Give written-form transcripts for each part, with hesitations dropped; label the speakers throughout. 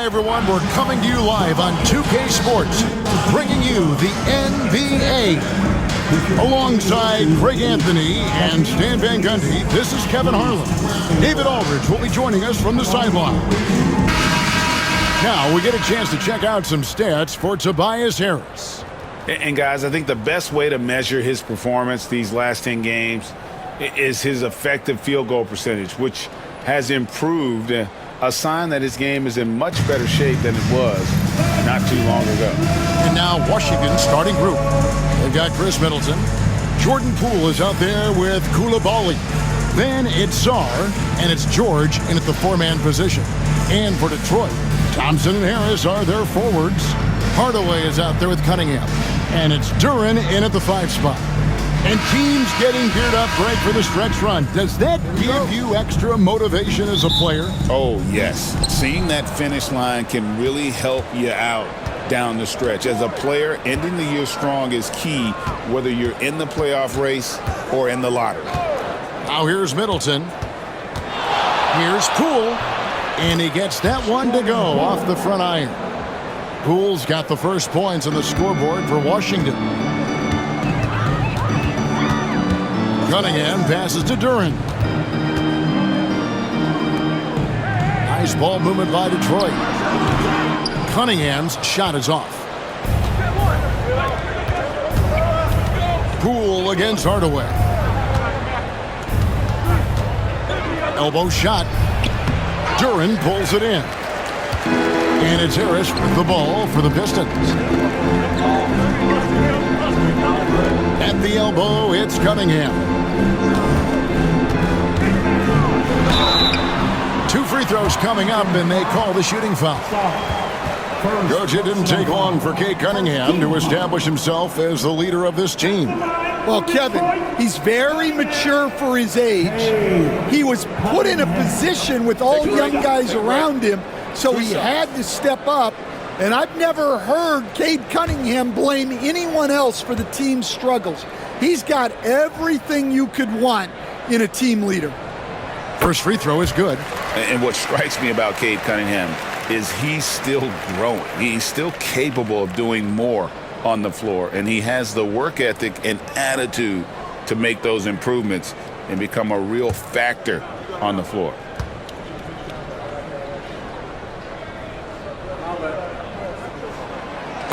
Speaker 1: everyone. We're coming to you live on 2K Sports, bringing you the NBA. Alongside Greg Anthony and Stan Van Gundy, this is Kevin Harlan. David Aldridge will be joining us from the sideline. Now we get a chance to check out some stats for Tobias Harris.
Speaker 2: And guys, I think the best way to measure his performance these last 10 games is his effective field goal percentage, which has improved, a sign that his game is in much better shape than it was not too long ago.
Speaker 1: And now Washington's starting group. They've got Chris Middleton. Jordan Poole is out there with Koulibaly. Then it's Czar, and it's George in at the four-man position. And for Detroit, Thompson and Harris are their forwards. Hardaway is out there with Cunningham. And it's Duren in at the 5 spot. And teams getting geared up, Greg, for the stretch run. Does that give you extra motivation as a player?
Speaker 2: Oh, yes. Seeing that finish line can really help you out down the stretch. As a player, ending the year strong is key, whether you're in the playoff race or in the lottery.
Speaker 1: Now here's Middleton. Here's Poole. And he gets that one to go off the front iron. Poole's got the first points on the scoreboard for Washington. Cunningham passes to Duren. Nice ball movement by Detroit. Cunningham's shot is off. Poole against Hardaway. Elbow shot. Duren pulls it in. And it's Harris with the ball for the Pistons. At the elbow, it's Cunningham. 2 free throws coming up, and they call the shooting foul. Coach, it didn't take long for Cade Cunningham to establish himself as the leader of this team.
Speaker 3: Well, Kevin, he's very mature for his age. He was put in a position with all young guys around him, so he had to step up. And I've never heard Cade Cunningham blame anyone else for the team's struggles. He's got everything you could want in a team leader.
Speaker 1: First free throw is good.
Speaker 2: And what strikes me about Cade Cunningham is he's still growing. He's still capable of doing more on the floor. And he has the work ethic and attitude to make those improvements and become a real factor on the floor.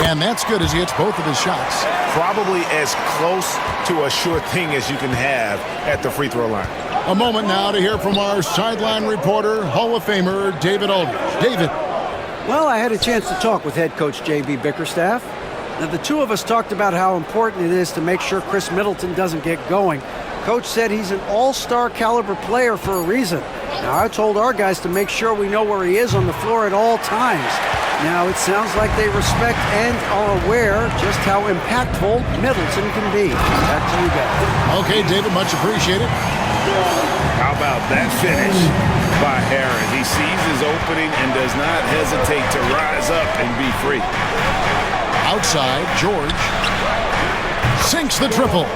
Speaker 1: And that's good as he hits both of his shots.
Speaker 2: Probably as close to a sure thing as you can have at the free throw line.
Speaker 1: A moment now to hear from our sideline reporter, Hall of Famer David Aldridge. David.
Speaker 4: Well, I had a chance to talk with head coach J.B. Bickerstaff. Now, the two of us talked about how important it is to make sure Chris Middleton doesn't get going. Coach said he's an all-star caliber player for a reason. Now, I told our guys to make sure we know where he is on the floor at all times. Now, it sounds like they respect and are aware just how impactful Middleton can be. Back to you guys.
Speaker 1: Okay, David, much appreciated.
Speaker 2: How about that finish by Harris? He sees his opening and does not hesitate to rise up and be free.
Speaker 1: Outside, George sinks the triple.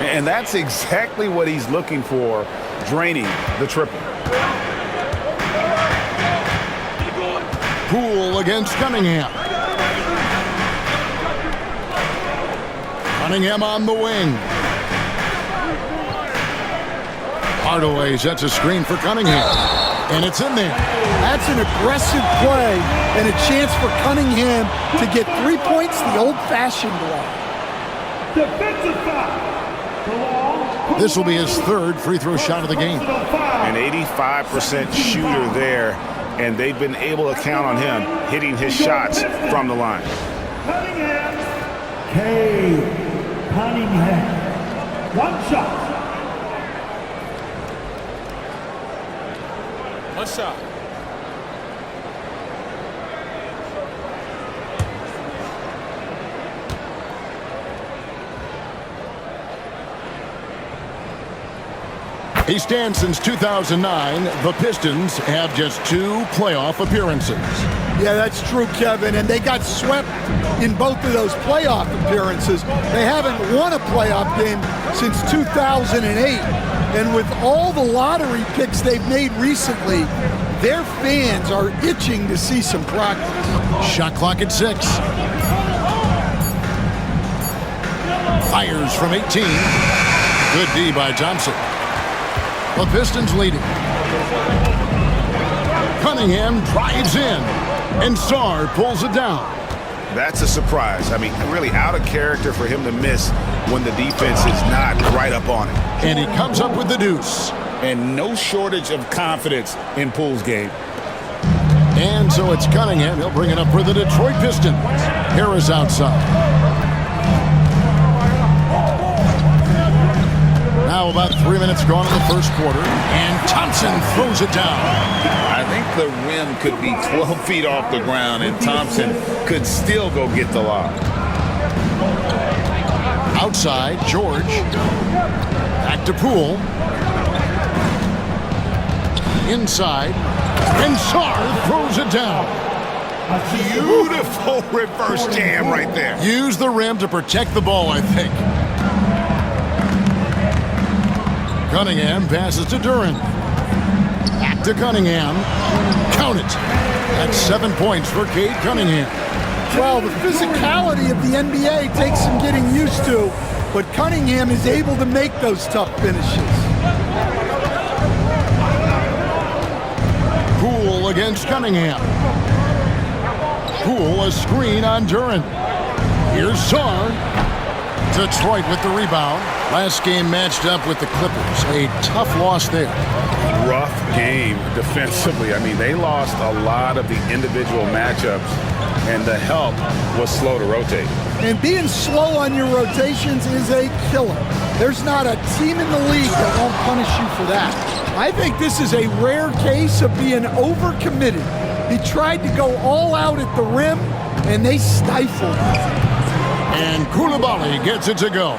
Speaker 2: And that's exactly what he's looking for, draining the triple.
Speaker 1: Poole against Cunningham. Cunningham on the wing. Hardaway sets a screen for Cunningham. And it's in there.
Speaker 3: That's an aggressive play and a chance for Cunningham to get 3 points the old-fashioned way.
Speaker 5: Defensive foul.
Speaker 1: This will be his third free throw shot of the game.
Speaker 2: An 85% shooter there, and they've been able to count on him hitting his shots from the line.
Speaker 5: Cunningham. Cade Cunningham. 1 shot.
Speaker 6: What's up?
Speaker 1: He stands since 2009. The Pistons have just 2 playoff appearances.
Speaker 3: Yeah, that's true, Kevin, and they got swept in both of those playoff appearances. They haven't won a playoff game since 2008. And with all the lottery picks they've made recently, Their fans are itching to see some practice.
Speaker 1: Shot clock at 6. Fires from 18. Good D by Thompson. The Pistons leading. Cunningham drives in, and Sarr pulls it down.
Speaker 2: That's a surprise. I mean, really out of character for him to miss when the defense is not right up on it.
Speaker 1: And he comes up with the deuce.
Speaker 2: And no shortage of confidence in Poole's game.
Speaker 1: And so it's Cunningham. He'll bring it up for the Detroit Pistons. Harris outside. Now about 3 minutes gone in the first quarter, and Thompson throws it down.
Speaker 2: I think the rim could be 12 feet off the ground, and Thompson could still go get the lob.
Speaker 1: Outside, George. Back to Poole. Inside, and Sarr throws it down.
Speaker 2: Beautiful reverse jam right there.
Speaker 1: Use the rim to protect the ball, I think. Cunningham passes to Duren. Back to Cunningham. Count it. That's 7 points for Cade Cunningham.
Speaker 3: Well, the physicality of the NBA takes some getting used to, but Cunningham is able to make those tough finishes.
Speaker 1: Poole against Cunningham. Poole a screen on Duren. Here's Sarr. Detroit with the rebound. Last game matched up with the Clippers. A tough loss there.
Speaker 2: Rough game defensively. I mean, they lost a lot of the individual matchups, and the help was slow to rotate.
Speaker 3: And being slow on your rotations is a killer. There's not a team in the league that won't punish you for that. I think this is a rare case of being overcommitted. He tried to go all out at the rim, and they stifled him.
Speaker 1: And Coulibaly gets it to go.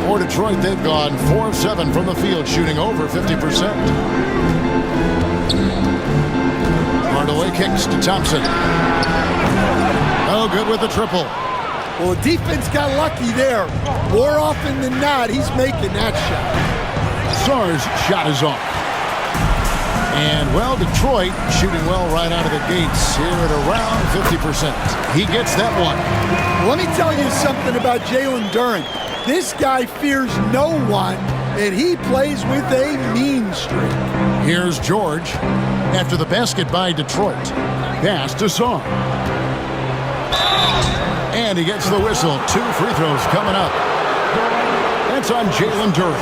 Speaker 1: For Detroit, they've gone 4 of 7 from the field, shooting over 50%. Hardaway kicks to Thompson. Oh, good with the triple.
Speaker 3: Well, the defense got lucky there. More often than not, he's making that shot.
Speaker 1: Sarr's shot is off. And, well, Detroit shooting well right out of the gates here at around 50%. He gets that one.
Speaker 3: Let me tell you something about Jalen Duren. This guy fears no one, and he plays with a mean streak.
Speaker 1: Here's George after the basket by Detroit. Pass to Sarr. And he gets the whistle. 2 free throws coming up. That's on Jalen Duren.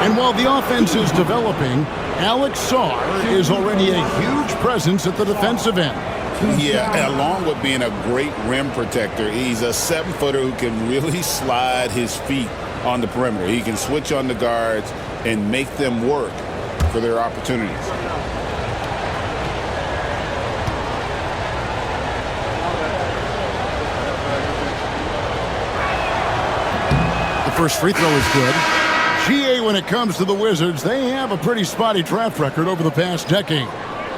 Speaker 1: And while the offense is developing, Alex Sarr is already a huge presence at the defensive end.
Speaker 2: Yeah, along with being a great rim protector, he's a 7-footer who can really slide his feet on the perimeter. He can switch on the guards and make them work for their opportunities.
Speaker 1: The first free throw is good. GA, when it comes to the Wizards, they have a pretty spotty draft record over the past decade.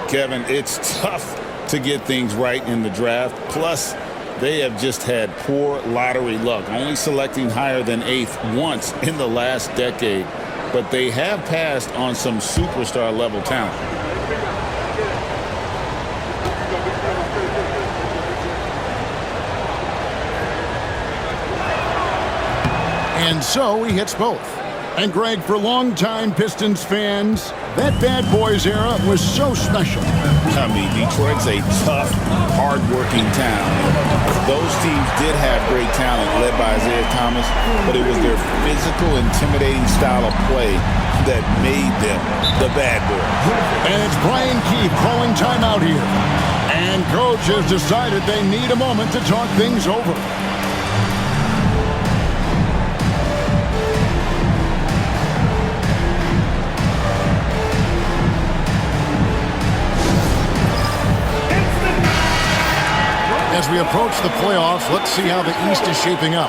Speaker 2: Kevin, it's tough to get things right in the draft. Plus, they have just had poor lottery luck, only selecting higher than 8th once in the last decade. But they have passed on some superstar-level talent.
Speaker 1: And so he hits both. And Greg, for longtime Pistons fans, that Bad Boys era was so special.
Speaker 2: I mean, Detroit's a tough, hard-working town. Those teams did have great talent led by Isaiah Thomas, but it was their physical, intimidating style of play that made them the Bad Boys.
Speaker 1: And it's Brian Keefe calling timeout here. And coach has decided they need a moment to talk things over. As we approach the playoffs, let's see how the East is shaping up.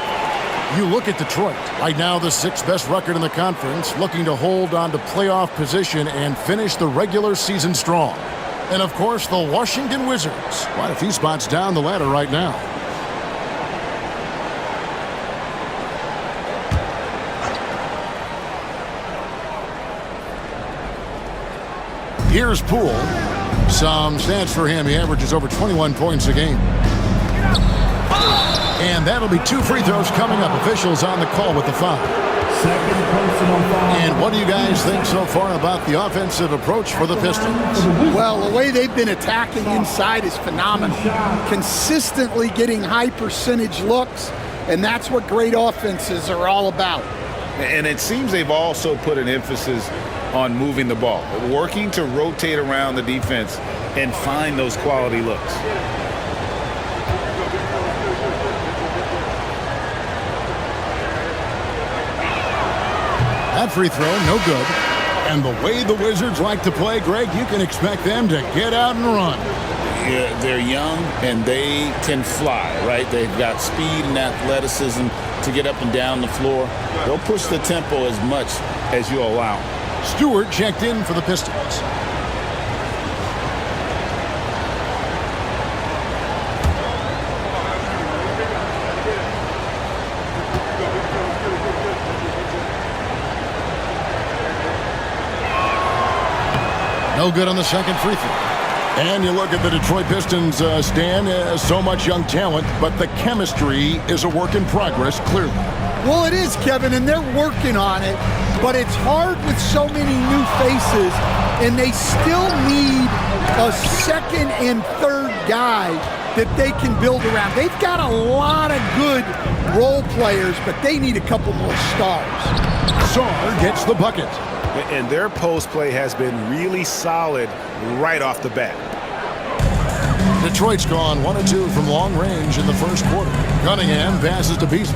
Speaker 1: You look at Detroit, right now the 6th best record in the conference, looking to hold on to playoff position and finish the regular season strong. And of course, the Washington Wizards, quite a few spots down the ladder right now. Here's Poole. Some stats for him. He averages over 21 points a game. And that'll be 2 free throws coming up. Officials on the call with the foul.
Speaker 5: Second personal foul.
Speaker 1: And what do you guys think so far about the offensive approach for the Pistons?
Speaker 3: Well, the way they've been attacking inside is phenomenal. Consistently getting high percentage looks, and that's what great offenses are all about.
Speaker 2: And it seems they've also put an emphasis on moving the ball, working to rotate around the defense and find those quality looks.
Speaker 1: That free throw, no good. And the way the Wizards like to play, Greg, you can expect them to get out and run.
Speaker 2: Yeah, they're young and they can fly, right? They've got speed and athleticism to get up and down the floor. They'll push the tempo as much as you allow.
Speaker 1: Stewart checked in for the Pistons. No good on the second free throw. And you look at the Detroit Pistons, Stan, so much young talent, but the chemistry is a work in progress, clearly.
Speaker 3: Well, it is, Kevin, and they're working on it, but it's hard with so many new faces, and they still need a second and third guy that they can build around. They've got a lot of good role players, but they need a couple more stars.
Speaker 1: Sarr gets the bucket.
Speaker 6: And their post play has been really solid right off the bat.
Speaker 1: Detroit's gone 1 of 2 from long range in the first quarter. Cunningham passes to Beasley.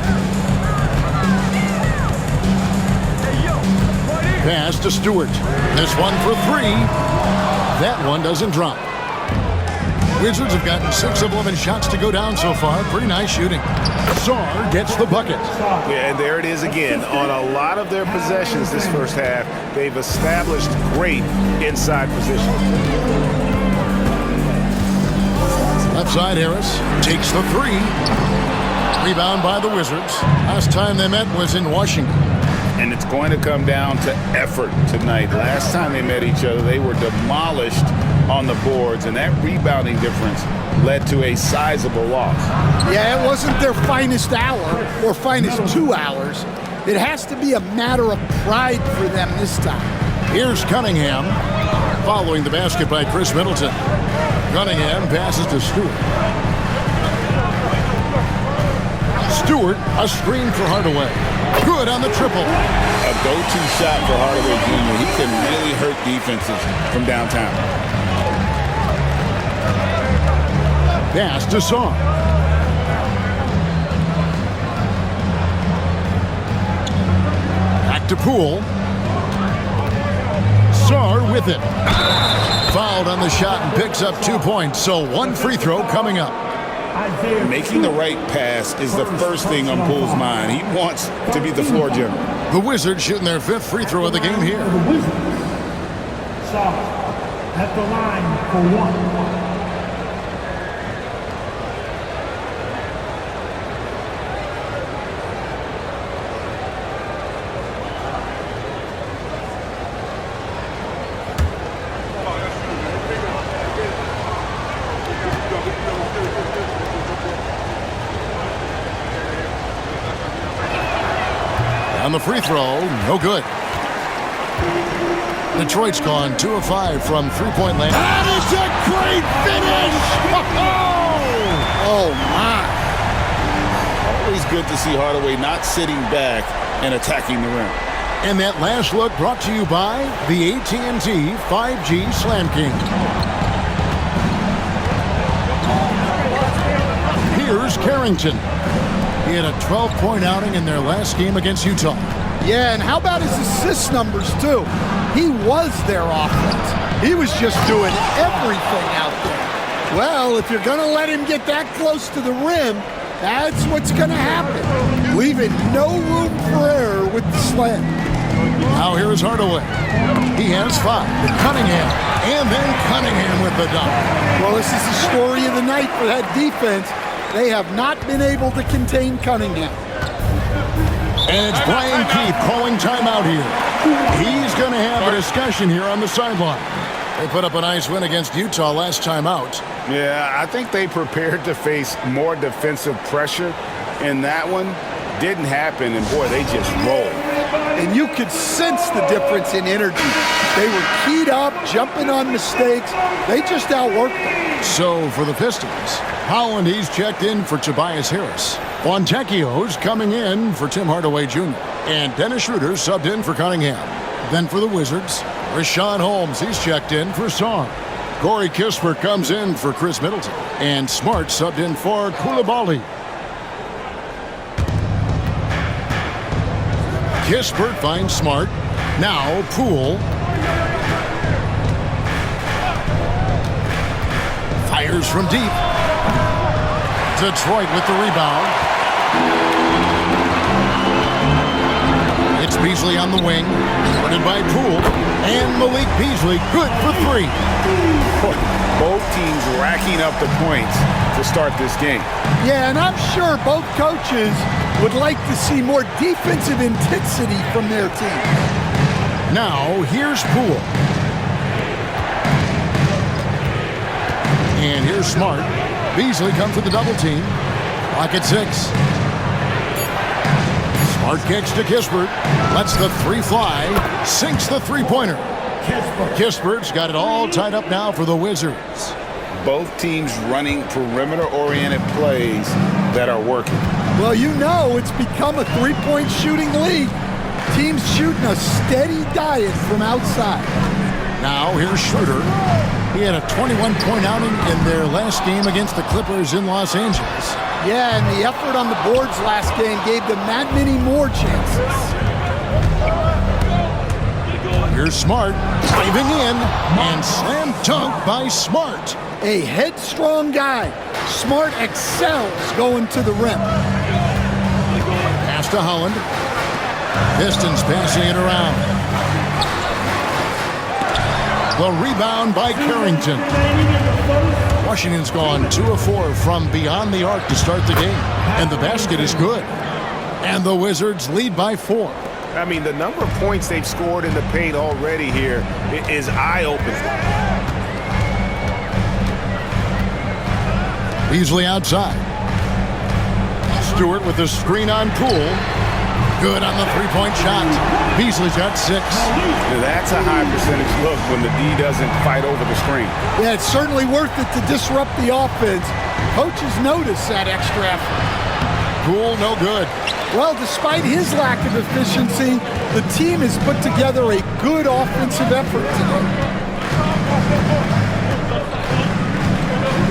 Speaker 1: Pass to Stewart. This one for 3. That one doesn't drop. Wizards have gotten 6 of 11 shots to go down so far. Pretty nice shooting. Sarr gets the bucket.
Speaker 6: Yeah, and there it is again. On a lot of their possessions this first half, they've established great inside position.
Speaker 1: Left side, Harris takes the 3. Rebound by the Wizards. Last time they met was in Washington.
Speaker 2: And it's going to come down to effort tonight. Last time they met each other, they were demolished on the boards, and that rebounding difference led to a sizable loss.
Speaker 3: Yeah, it wasn't their finest hour or finest 2 hours. It has to be a matter of pride for them this time.
Speaker 1: Here's Cunningham following the basket by Chris Middleton. Cunningham passes to Stewart. Stewart, a screen for Hardaway. Good on the triple.
Speaker 2: A go-to shot for Hardaway Jr. He can really hurt defenses from downtown.
Speaker 1: Pass to Sarr. Back to Poole. Sarr with it. Fouled on the shot and picks up 2 points. So 1 free throw coming up.
Speaker 2: Making the right pass is the first thing on Poole's mind. He wants to be the floor general.
Speaker 1: The Wizards shooting their 5th free throw of the game here.
Speaker 5: The Wizards. Sarr at the line for 1.
Speaker 1: On the free throw, no good. Detroit's gone 2 of 5 from three-point land. And it's a great finish!
Speaker 3: Oh, my.
Speaker 2: Always good to see Hardaway not sitting back and attacking the rim.
Speaker 1: And that last look brought to you by the AT&T 5G Slam King. Here's Carrington. He had a 12-point outing in their last game against Utah.
Speaker 3: Yeah, and how about his assist numbers, too? He was their offense. He was just doing everything out there. Well, if you're going to let him get that close to the rim, that's what's going to happen. Leaving no room for error with the slam.
Speaker 1: Now here's Hardaway. He has 5. Cunningham. And then Cunningham with the dunk.
Speaker 3: Well, this is the story of the night for that defense. They have not been able to contain Cunningham.
Speaker 1: And it's Brian Keith calling timeout here. He's going to have a discussion here on the sideline. They put up a nice win against Utah last time out.
Speaker 6: Yeah, I think they prepared to face more defensive pressure, and that one didn't happen, and boy, they just rolled.
Speaker 3: And you could sense the difference in energy. They were keyed up, jumping on mistakes. They just outworked them.
Speaker 1: So for the Pistons, Holland, he's checked in for Tobias Harris. Fontecchio's coming in for Tim Hardaway Jr. And Dennis Schroeder subbed in for Cunningham. Then for the Wizards, Rashawn Holmes, he's checked in for Song. Corey Kispert comes in for Chris Middleton. And Smart subbed in for Coulibaly. Kispert finds Smart. Now Poole. Fires from deep. Detroit with the rebound. It's Beasley on the wing. Guarded by Poole. And Malik Beasley good for three.
Speaker 6: Both teams racking up the points to start this game.
Speaker 3: Yeah, and I'm sure both coaches would like to see more defensive intensity from their team.
Speaker 1: Now, here's Poole. And here's Smart. Beasley comes with the double team. Clock at 6. Smart kicks to Kispert. Lets the three fly. Sinks the three-pointer. Kispert's got it all tied up now for the Wizards.
Speaker 6: Both teams running perimeter-oriented plays that are working.
Speaker 3: Well, you know it's become a three-point shooting league. Teams shooting a steady diet from outside.
Speaker 1: Now here's Schroeder. He had a 21-point outing in their last game against the Clippers in Los Angeles.
Speaker 3: Yeah, and the effort on the boards last game gave them that many more chances.
Speaker 1: Here's Smart diving in and slam dunk by Smart.
Speaker 3: A headstrong guy. Smart excels going to the rim.
Speaker 1: Pass to Holland. Pistons passing it around. The rebound by Carrington. Washington's gone 2 of 4 from beyond the arc to start the game. And the basket is good. And the Wizards lead by 4.
Speaker 6: I mean, the number of points they've scored in the paint already here is eye-opening.
Speaker 1: Beasley outside. Stewart with the screen on Poole. Good on the three-point shot. Beasley's got 6.
Speaker 6: That's a high percentage look when the D doesn't fight over the screen.
Speaker 3: Yeah, it's certainly worth it to disrupt the offense. Coaches notice that extra effort.
Speaker 1: Poole, no good.
Speaker 3: Well, despite his lack of efficiency, the team has put together a good offensive effort today.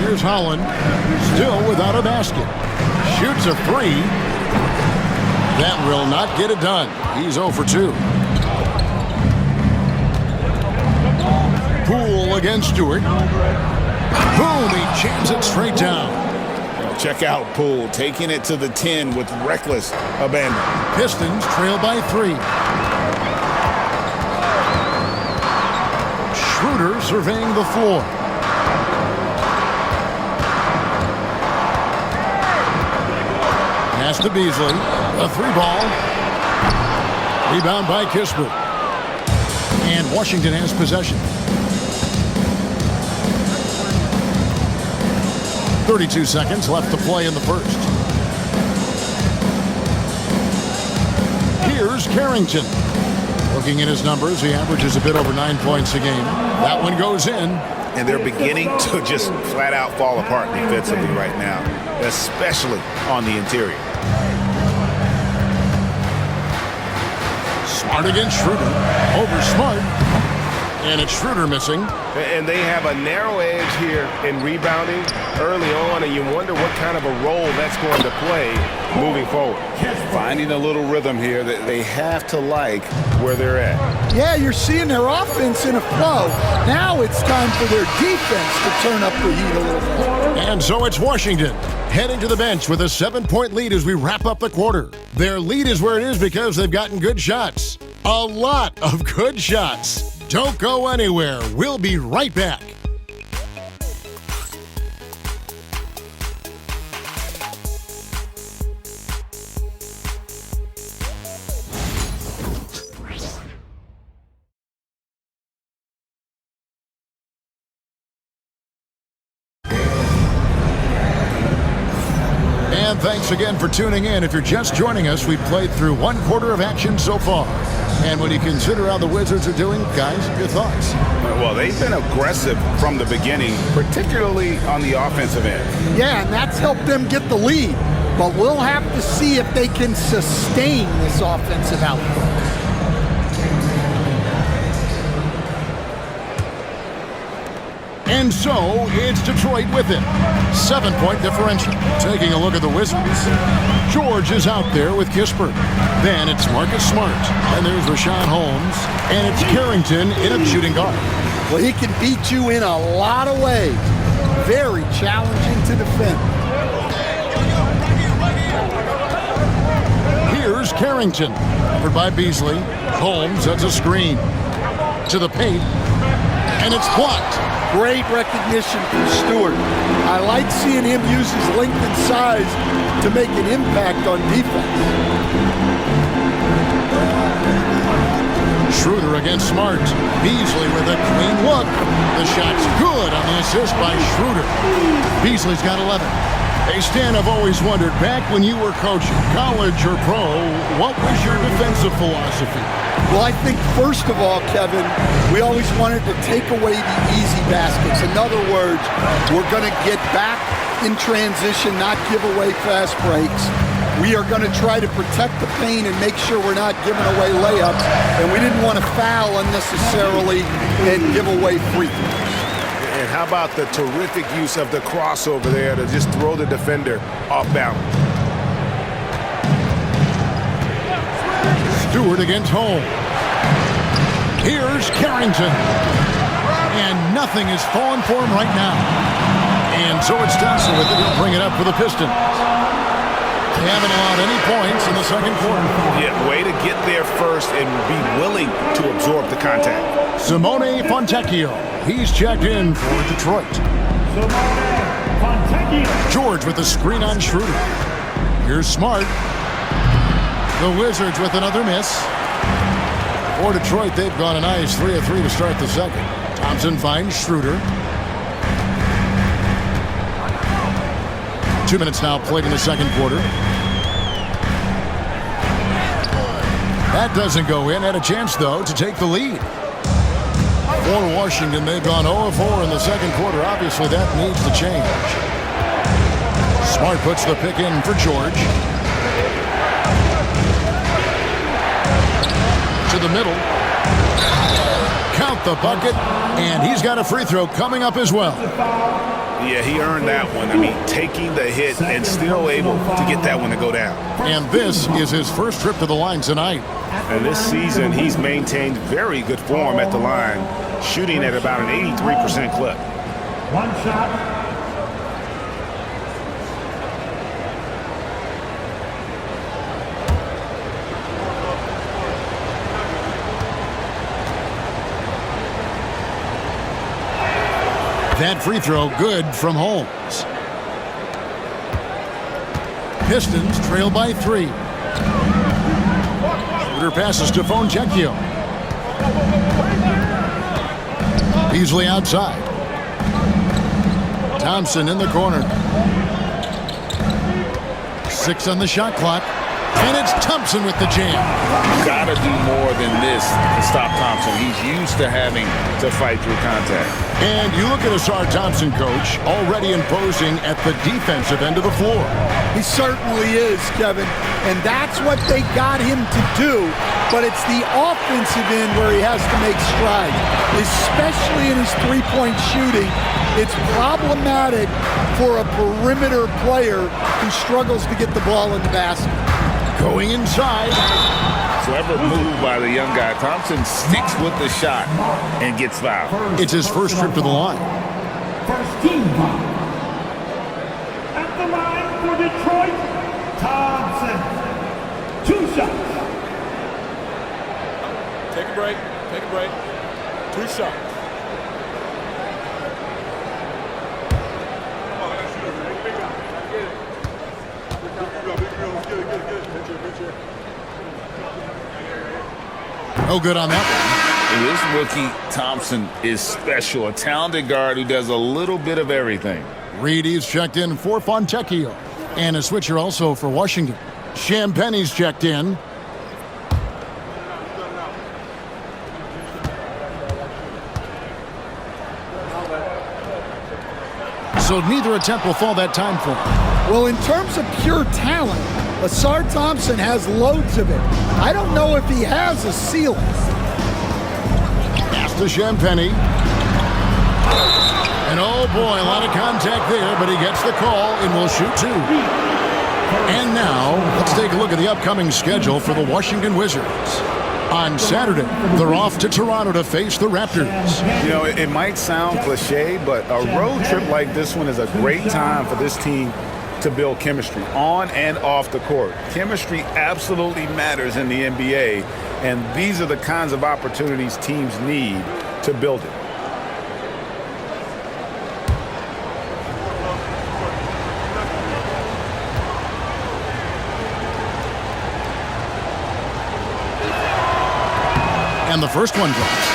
Speaker 1: Here's Holland, still without a basket. Shoots a 3. That will not get it done. He's 0 for 2. Poole against Stewart. Boom, he jams it straight down.
Speaker 2: Check out Poole taking it to the 10 with reckless abandon.
Speaker 1: Pistons trail by 3. Schroeder surveying the floor. Pass to Beasley. A 3-ball. Rebound by Kispert. And Washington has possession. 32 seconds left to play in the first. Here's Carrington. Looking at his numbers, he averages a bit over 9 points a game. That one goes in.
Speaker 6: And they're beginning to just flat out fall apart defensively right now, especially on the interior.
Speaker 1: Smart against Schroeder. Over Smart. And it's Schroeder missing.
Speaker 6: And they have a narrow edge here in rebounding early on, and you wonder what kind of a role that's going to play moving forward.
Speaker 2: Finding a little rhythm here that they have to like where they're at.
Speaker 3: Yeah, you're seeing their offense in a flow. Now it's time for their defense to turn up the heat a little bit.
Speaker 1: And so it's Washington heading to the bench with a 7-point lead as we wrap up the quarter. Their lead is where it is because they've gotten good shots. A lot of good shots. Don't go anywhere. We'll be right back. And thanks again for tuning in. If you're just joining us, we've played through one quarter of action so far. And when you consider how the Wizards are doing, guys, your thoughts?
Speaker 2: Well, they've been aggressive from the beginning, particularly on the offensive end.
Speaker 3: Yeah, and that's helped them get the lead. But we'll have to see if they can sustain this offensive output.
Speaker 1: And so, it's Detroit with it. 7-point differential. Taking a look at the Wizards. George is out there with Kispert. Then it's Marcus Smart. And there's Rashawn Holmes. And it's Carrington in a shooting guard.
Speaker 3: Well, he can beat you in a lot of ways. Very challenging to defend.
Speaker 1: Here's Carrington. Covered by Beasley. Holmes, that's a screen. To the paint. And it's blocked.
Speaker 3: Great recognition from Stewart. I like seeing him use his length and size to make an impact on defense.
Speaker 1: Schroeder against Smart. Beasley with a clean look. The shot's good on the assist by Schroeder. Beasley's got 11. Hey, Stan, I've always wondered, back when you were coaching, college or pro, what was your defensive philosophy?
Speaker 3: Well, I think first of all, Kevin, we always wanted to take away the easy baskets. In other words, we're going to get back in transition, not give away fast breaks. We are going to try to protect the paint and make sure we're not giving away layups. And we didn't want to foul unnecessarily and give away free throws.
Speaker 6: And how about the terrific use of the crossover there to just throw the defender off balance?
Speaker 1: Stewart against Holmes. Here's Carrington. And nothing is falling for him right now. And so it's Dalla with it. He'll bring it up for the Pistons. They haven't allowed any points in the second quarter.
Speaker 6: Yeah, way to get there first and be willing to absorb the contact.
Speaker 1: Simone Fontecchio. He's checked in for Detroit. George with the screen on Schroeder. Here's Smart. The Wizards with another miss. For Detroit, they've gone a nice 3 of 3 to start the second. Thompson finds Schroeder. 2 minutes now played in the second quarter. That doesn't go in. Had a chance, though, to take the lead. For Washington, they've gone 0 of 4 in the second quarter. Obviously, that needs to change. Smart puts the pick in for George. To the middle. Count the bucket. And he's got a free throw coming up as well.
Speaker 6: Yeah, he earned that one. I mean, taking the hit and still able to get that one to go down.
Speaker 1: And this is his first trip to the line tonight.
Speaker 6: And this season, he's maintained very good form at the line, shooting at about an 83% clip.
Speaker 5: One shot.
Speaker 1: That free throw good from Holmes. Pistons trail by 3. Schroeder passes to Fontecchio. Beasley outside. Thompson in the corner. 6 on the shot clock. And it's Thompson with the jam.
Speaker 2: Got to do more than this to stop Thompson. He's used to having to fight through contact.
Speaker 1: And you look at Asar Thompson, coach, already imposing at the defensive end of the floor.
Speaker 3: He certainly is, Kevin. And that's what they got him to do. But it's the offensive end where he has to make strides, especially in his three-point shooting. It's problematic for a perimeter player who struggles to get the ball in the basket.
Speaker 1: Going inside.
Speaker 2: Clever move by the young guy. Thompson sticks with the shot and gets fouled.
Speaker 1: It's his first trip to the line.
Speaker 5: First team foul. At the line for Detroit, Thompson. 2 shots.
Speaker 7: Take a break. Take a break. 2 shots.
Speaker 1: No good on that one.
Speaker 2: This rookie Thompson is special. A talented guard who does a little bit of everything.
Speaker 1: Reed is checked in for Fontecchio. And a switcher also for Washington. Champagne's checked in. So neither attempt will fall that time for him.
Speaker 3: Well, in terms of pure talent, Asar Thompson has loads of it. I don't know if he has a ceiling.
Speaker 1: Pass to Champagne. And oh boy, a lot of contact there, but he gets the call and will shoot two. And now, let's take a look at the upcoming schedule for the Washington Wizards. On Saturday, they're off to Toronto to face the Raptors.
Speaker 6: You know, it might sound cliche, but a road trip like this one is a great time for this team to build chemistry on and off the court. Chemistry absolutely matters in the NBA, and these are the kinds of opportunities teams need to build it.
Speaker 1: And the first one drops.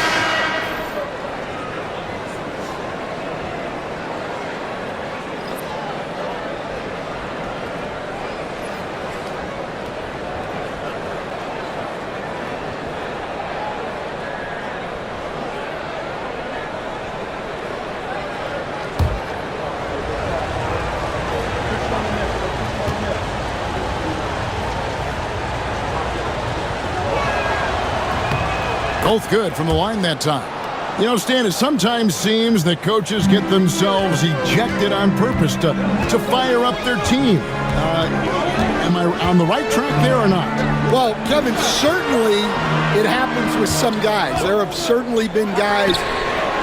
Speaker 1: Both good from the line that time. You know, Stan, it sometimes seems that coaches get themselves ejected on purpose to fire up their team. Am I on the right track there or not?
Speaker 3: Well, Kevin, certainly it happens with some guys. There have certainly been guys,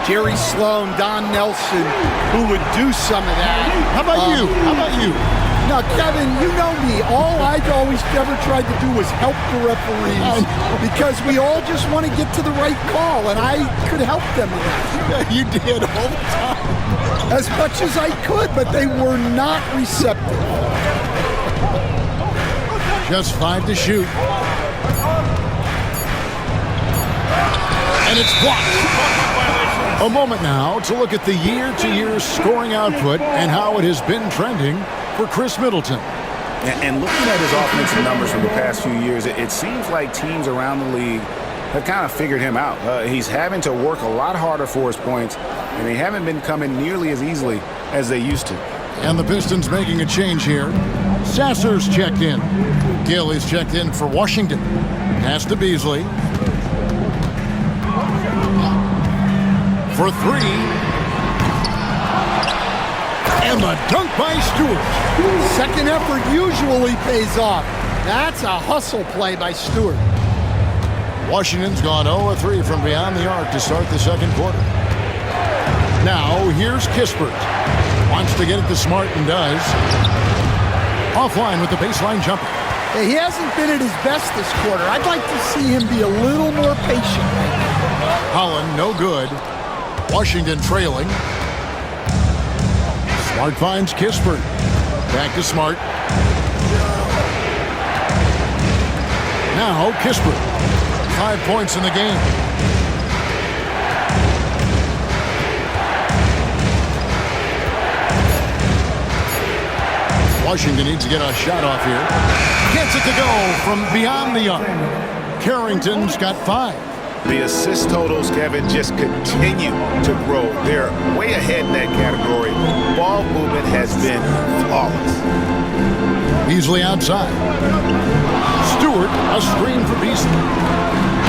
Speaker 3: Jerry Sloan, Don Nelson, who would do some of that.
Speaker 1: How about you? How about you?
Speaker 3: Now, Kevin, you know me. All I've always ever tried to do was help the referees because we all just want to get to the right call, and I could help them with that.
Speaker 1: You did all the time.
Speaker 3: As much as I could, but they were not receptive.
Speaker 1: Just 5 to shoot. And it's blocked. A moment now to look at the year-to-year scoring output and how it has been trending for Chris Middleton.
Speaker 6: And looking at his offensive numbers from the past few years, it seems like teams around the league have kind of figured him out. He's having to work a lot harder for his points, and they haven't been coming nearly as easily as they used to.
Speaker 1: And the Pistons making a change here. Sasser's checked in. Gill is checked in for Washington. Pass to Beasley. For three. And the dunk by Stewart.
Speaker 3: Second effort usually pays off. That's a hustle play by Stewart.
Speaker 1: Washington's gone 0-3 from beyond the arc to start the second quarter. Now, here's Kispert. Wants to get it to Smart and does. Offline with the baseline jumper.
Speaker 3: He hasn't been at his best this quarter. I'd like to see him be a little more patient.
Speaker 1: Holland, no good. Washington trailing. Smart finds Kispert. Back to Smart. Now Kispert. 5 points in the game. Washington needs to get a shot off here. Gets it to go from beyond the arc. Carrington's got 5.
Speaker 6: The assist totals, Kevin, just continue to grow. They're way ahead in that category. Ball movement has been flawless.
Speaker 1: Beasley outside. Stewart, a screen for Beasley.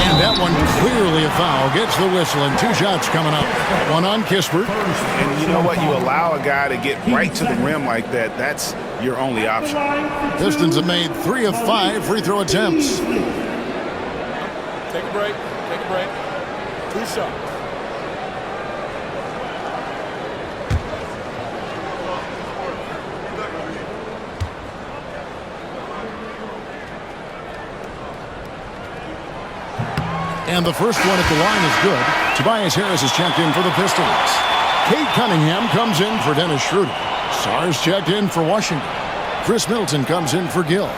Speaker 1: And that one clearly a foul. Gets the whistle, and 2 shots coming up. One on Kispert.
Speaker 6: And you know what? You allow a guy to get right to the rim like that, that's your only option.
Speaker 1: Pistons have made 3 of 5 free throw attempts.
Speaker 7: Take a break. Take a break. 2 shots.
Speaker 1: And the first one at the line is good. Tobias Harris is checked in for the Pistons. Kate Cunningham comes in for Dennis Schroeder. Sar's checked in for Washington. Chris Middleton comes in for Gill.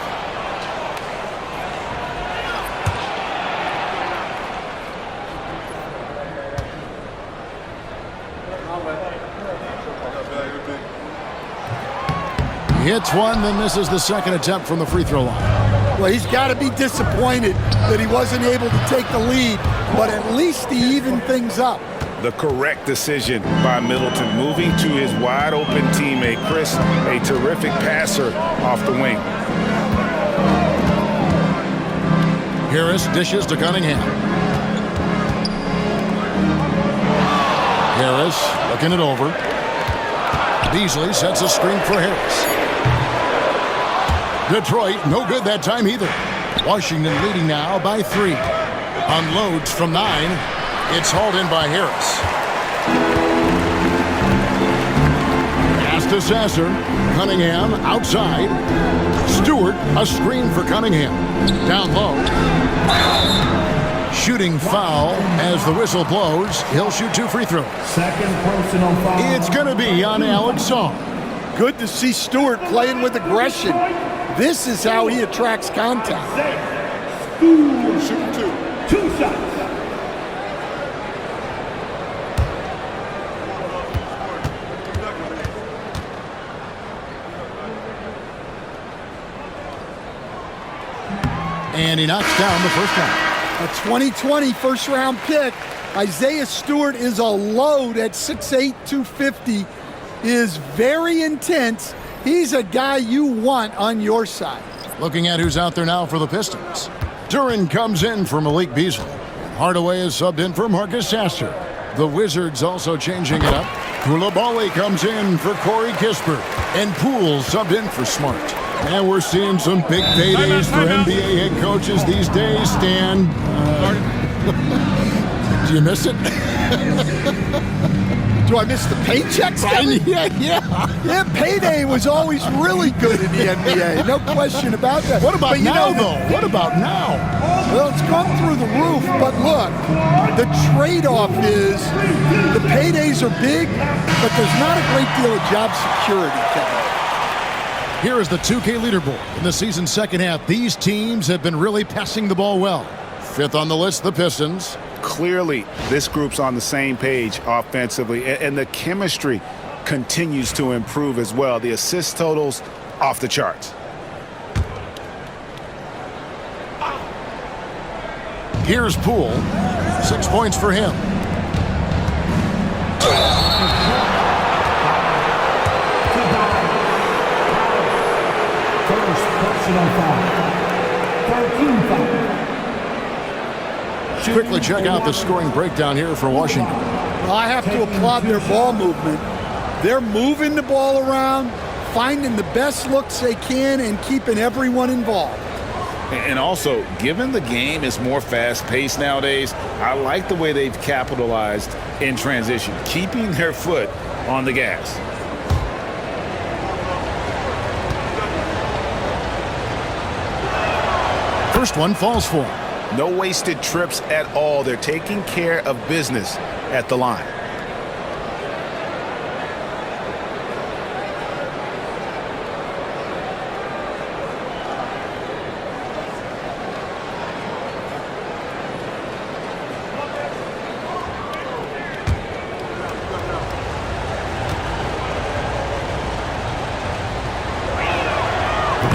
Speaker 1: hits one, then misses the second attempt from the free throw line.
Speaker 3: Well, he's got to be disappointed that he wasn't able to take the lead, but at least he evened things up.
Speaker 6: The correct decision by Middleton, moving to his wide-open teammate, Chris, a terrific passer off the wing.
Speaker 1: Harris dishes to Cunningham. Harris looking it over. Beasley sets a screen for Harris. Detroit, no good that time either. Washington leading now by 3. Unloads from 9. It's hauled in by Harris. Pass to Sasser. Cunningham outside. Stewart, a screen for Cunningham. Down low. Shooting foul as the whistle blows. He'll shoot 2 free throws.
Speaker 5: Second personal foul.
Speaker 1: It's going to be on Alex Song.
Speaker 3: Good to see Stewart playing with aggression. This is how he attracts contact.
Speaker 5: Shooting 2 shots.
Speaker 1: And he knocks down the first one.
Speaker 3: A 2020 first-round pick. Isaiah Stewart is a load at 6'8", 250. Is very intense. He's a guy you want on your side.
Speaker 1: Looking at who's out there now for the Pistons. Duran comes in for Malik Beasley. Hardaway is subbed in for Marcus Sasser. The Wizards also changing it up. Koulibaly comes in for Corey Kispert. And Poole subbed in for Smart. And we're seeing some big paydays for NBA head coaches these days, Stan. Do you miss it?
Speaker 3: Do I miss the paychecks? Yeah, payday was always really good in the NBA. No question about that.
Speaker 1: What about now, though? What about now?
Speaker 3: Well, it's gone through the roof, but look, the trade-off is the paydays are big, but there's not a great deal of job security, Kevin.
Speaker 1: Here is the 2K leaderboard. In the season's second half, these teams have been really passing the ball well. 5th on the list, the Pistons.
Speaker 6: Clearly, this group's on the same page offensively, and the chemistry continues to improve as well. The assist totals off the charts.
Speaker 1: Here's Poole. 6 points for him.
Speaker 5: First personal foul. 13 foul.
Speaker 1: Quickly check out the scoring breakdown here for Washington.
Speaker 3: Well, I have to applaud their ball movement. They're moving the ball around, finding the best looks they can, and keeping everyone involved.
Speaker 2: And also, given the game is more fast-paced nowadays, I like the way they've capitalized in transition, keeping their foot on the gas.
Speaker 1: First one falls for him.
Speaker 6: No wasted trips at all. They're taking care of business at the line.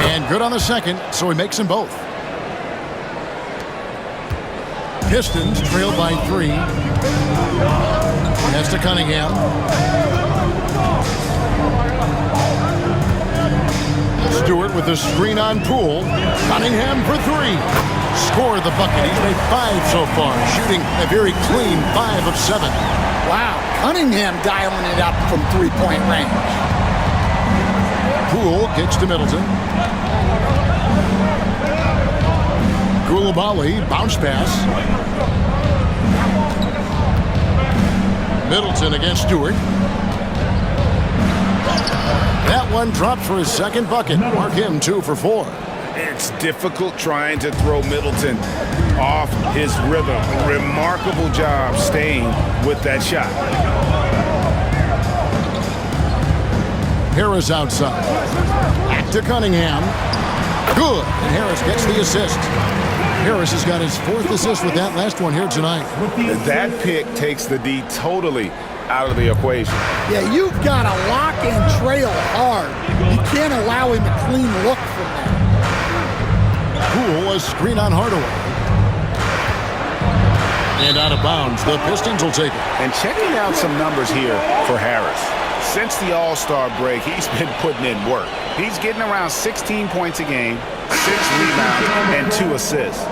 Speaker 1: And good on the second, so he makes them both. Pistons trailed by 3. Pass to Cunningham. Stewart with the screen on Poole. Cunningham for 3. Scored the bucket. He's made 5 so far, shooting a very clean 5 of 7.
Speaker 3: Wow, Cunningham dialing it up from three-point range.
Speaker 1: Poole kicks to Middleton. Koulibaly, bounce pass. Middleton against Stewart. That one dropped for his second bucket. Mark him 2 for 4.
Speaker 6: It's difficult trying to throw Middleton off his rhythm. Remarkable job staying with that shot.
Speaker 1: Harris outside. Back to Cunningham. Good. And Harris gets the assist. Harris has got his 4th assist with that last one here tonight.
Speaker 6: That pick takes the D totally out of the equation.
Speaker 3: Yeah, you've got to lock and trail hard. You can't allow him a clean look from that.
Speaker 1: Poole, a screen on Hardaway. And out of bounds, the Pistons will take it.
Speaker 6: And checking out some numbers here for Harris. Since the All-Star break, he's been putting in work. He's getting around 16 points a game, 6 rebounds, and 2 assists.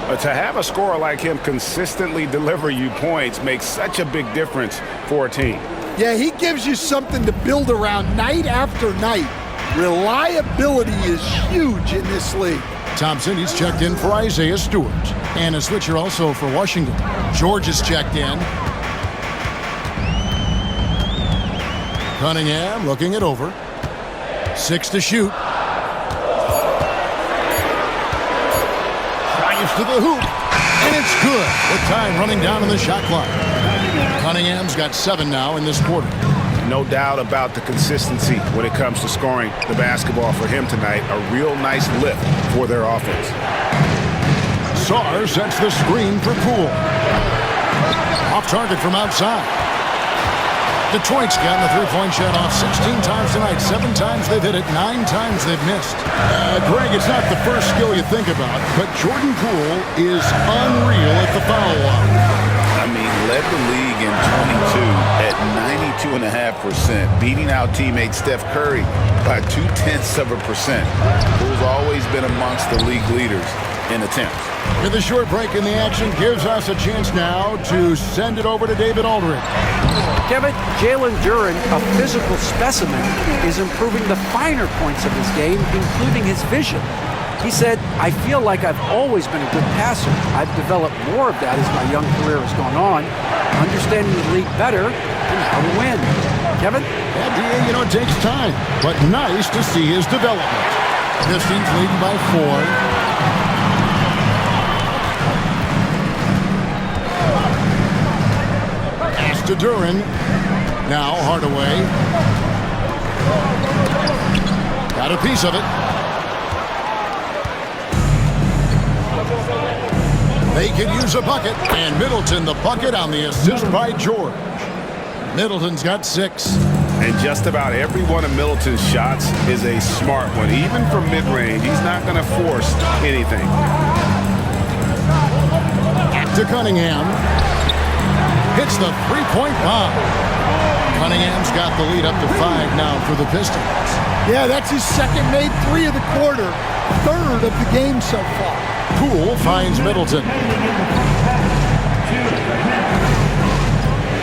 Speaker 6: But to have a scorer like him consistently deliver you points makes such a big difference for a team.
Speaker 3: Yeah, he gives you something to build around night after night. Reliability is huge in this league.
Speaker 1: Thompson, he's checked in for Isaiah Stewart. And a switcher also for Washington. George is checked in. Cunningham looking it over. 6 to shoot. Drives to the hoop. And it's good. With time running down on the shot clock. Cunningham's got 7 now in this quarter.
Speaker 6: No doubt about the consistency when it comes to scoring the basketball for him tonight. A real nice lift for their offense.
Speaker 1: Sarr sets the screen for Poole. Off target from outside. Detroit's gotten the three-point shot off 16 times tonight. 7 times they've hit it, 9 times they've missed. Greg, it's not the first skill you think about, but Jordan Poole is unreal at the foul line.
Speaker 2: I mean, led the league in 22 at 92.5%, beating out teammate Steph Curry by 0.2%. Poole's always been amongst the league leaders in attempts.
Speaker 1: With a short break in the action gives us a chance now to send it over to David Aldridge.
Speaker 4: Kevin, Jalen Duren, a physical specimen, is improving the finer points of his game, including his vision. He said, I feel like I've always been a good passer. I've developed more of that as my young career has gone on, understanding the league better and how to win. Kevin?
Speaker 1: Yeah, it takes time, but nice to see his development. Pistons leading by 4. To Duren. Now Hardaway. Got a piece of it. They can use a bucket. And Middleton the bucket on the assist by George. Middleton's got 6.
Speaker 6: And just about every one of Middleton's shots is a smart one. Even from mid-range, he's not going to force anything.
Speaker 1: Back to Cunningham. Hits the three-point bomb. Cunningham's got the lead up to 5 now for the Pistons.
Speaker 3: Yeah, that's his second made 3 of the quarter, 3rd of the game so far.
Speaker 1: Poole finds Middleton.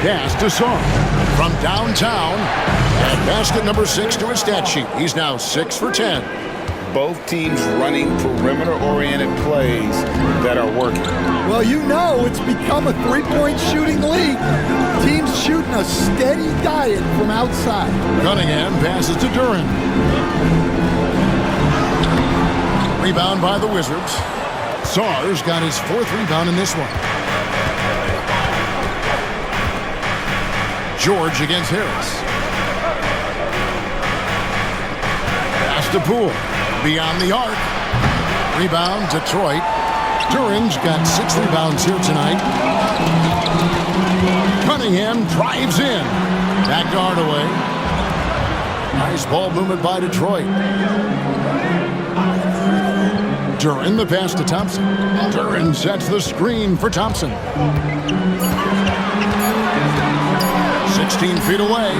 Speaker 1: Pass to Sarr from downtown. And basket number 6 to his stat sheet. He's now 6 for 10.
Speaker 6: Both teams running perimeter-oriented plays that are working.
Speaker 3: Well, it's become a three-point shooting league. Teams shooting a steady diet from outside.
Speaker 1: Cunningham passes to Duren. Rebound by the Wizards. Sarr's got his 4th rebound in this one. George against Harris. Pass to Poole. Beyond the arc. Rebound, Detroit. Duren's got 6 rebounds here tonight. Cunningham drives in. Back to Hardaway. Nice ball movement by Detroit. Duren the pass to Thompson. Duren sets the screen for Thompson. 16 feet away.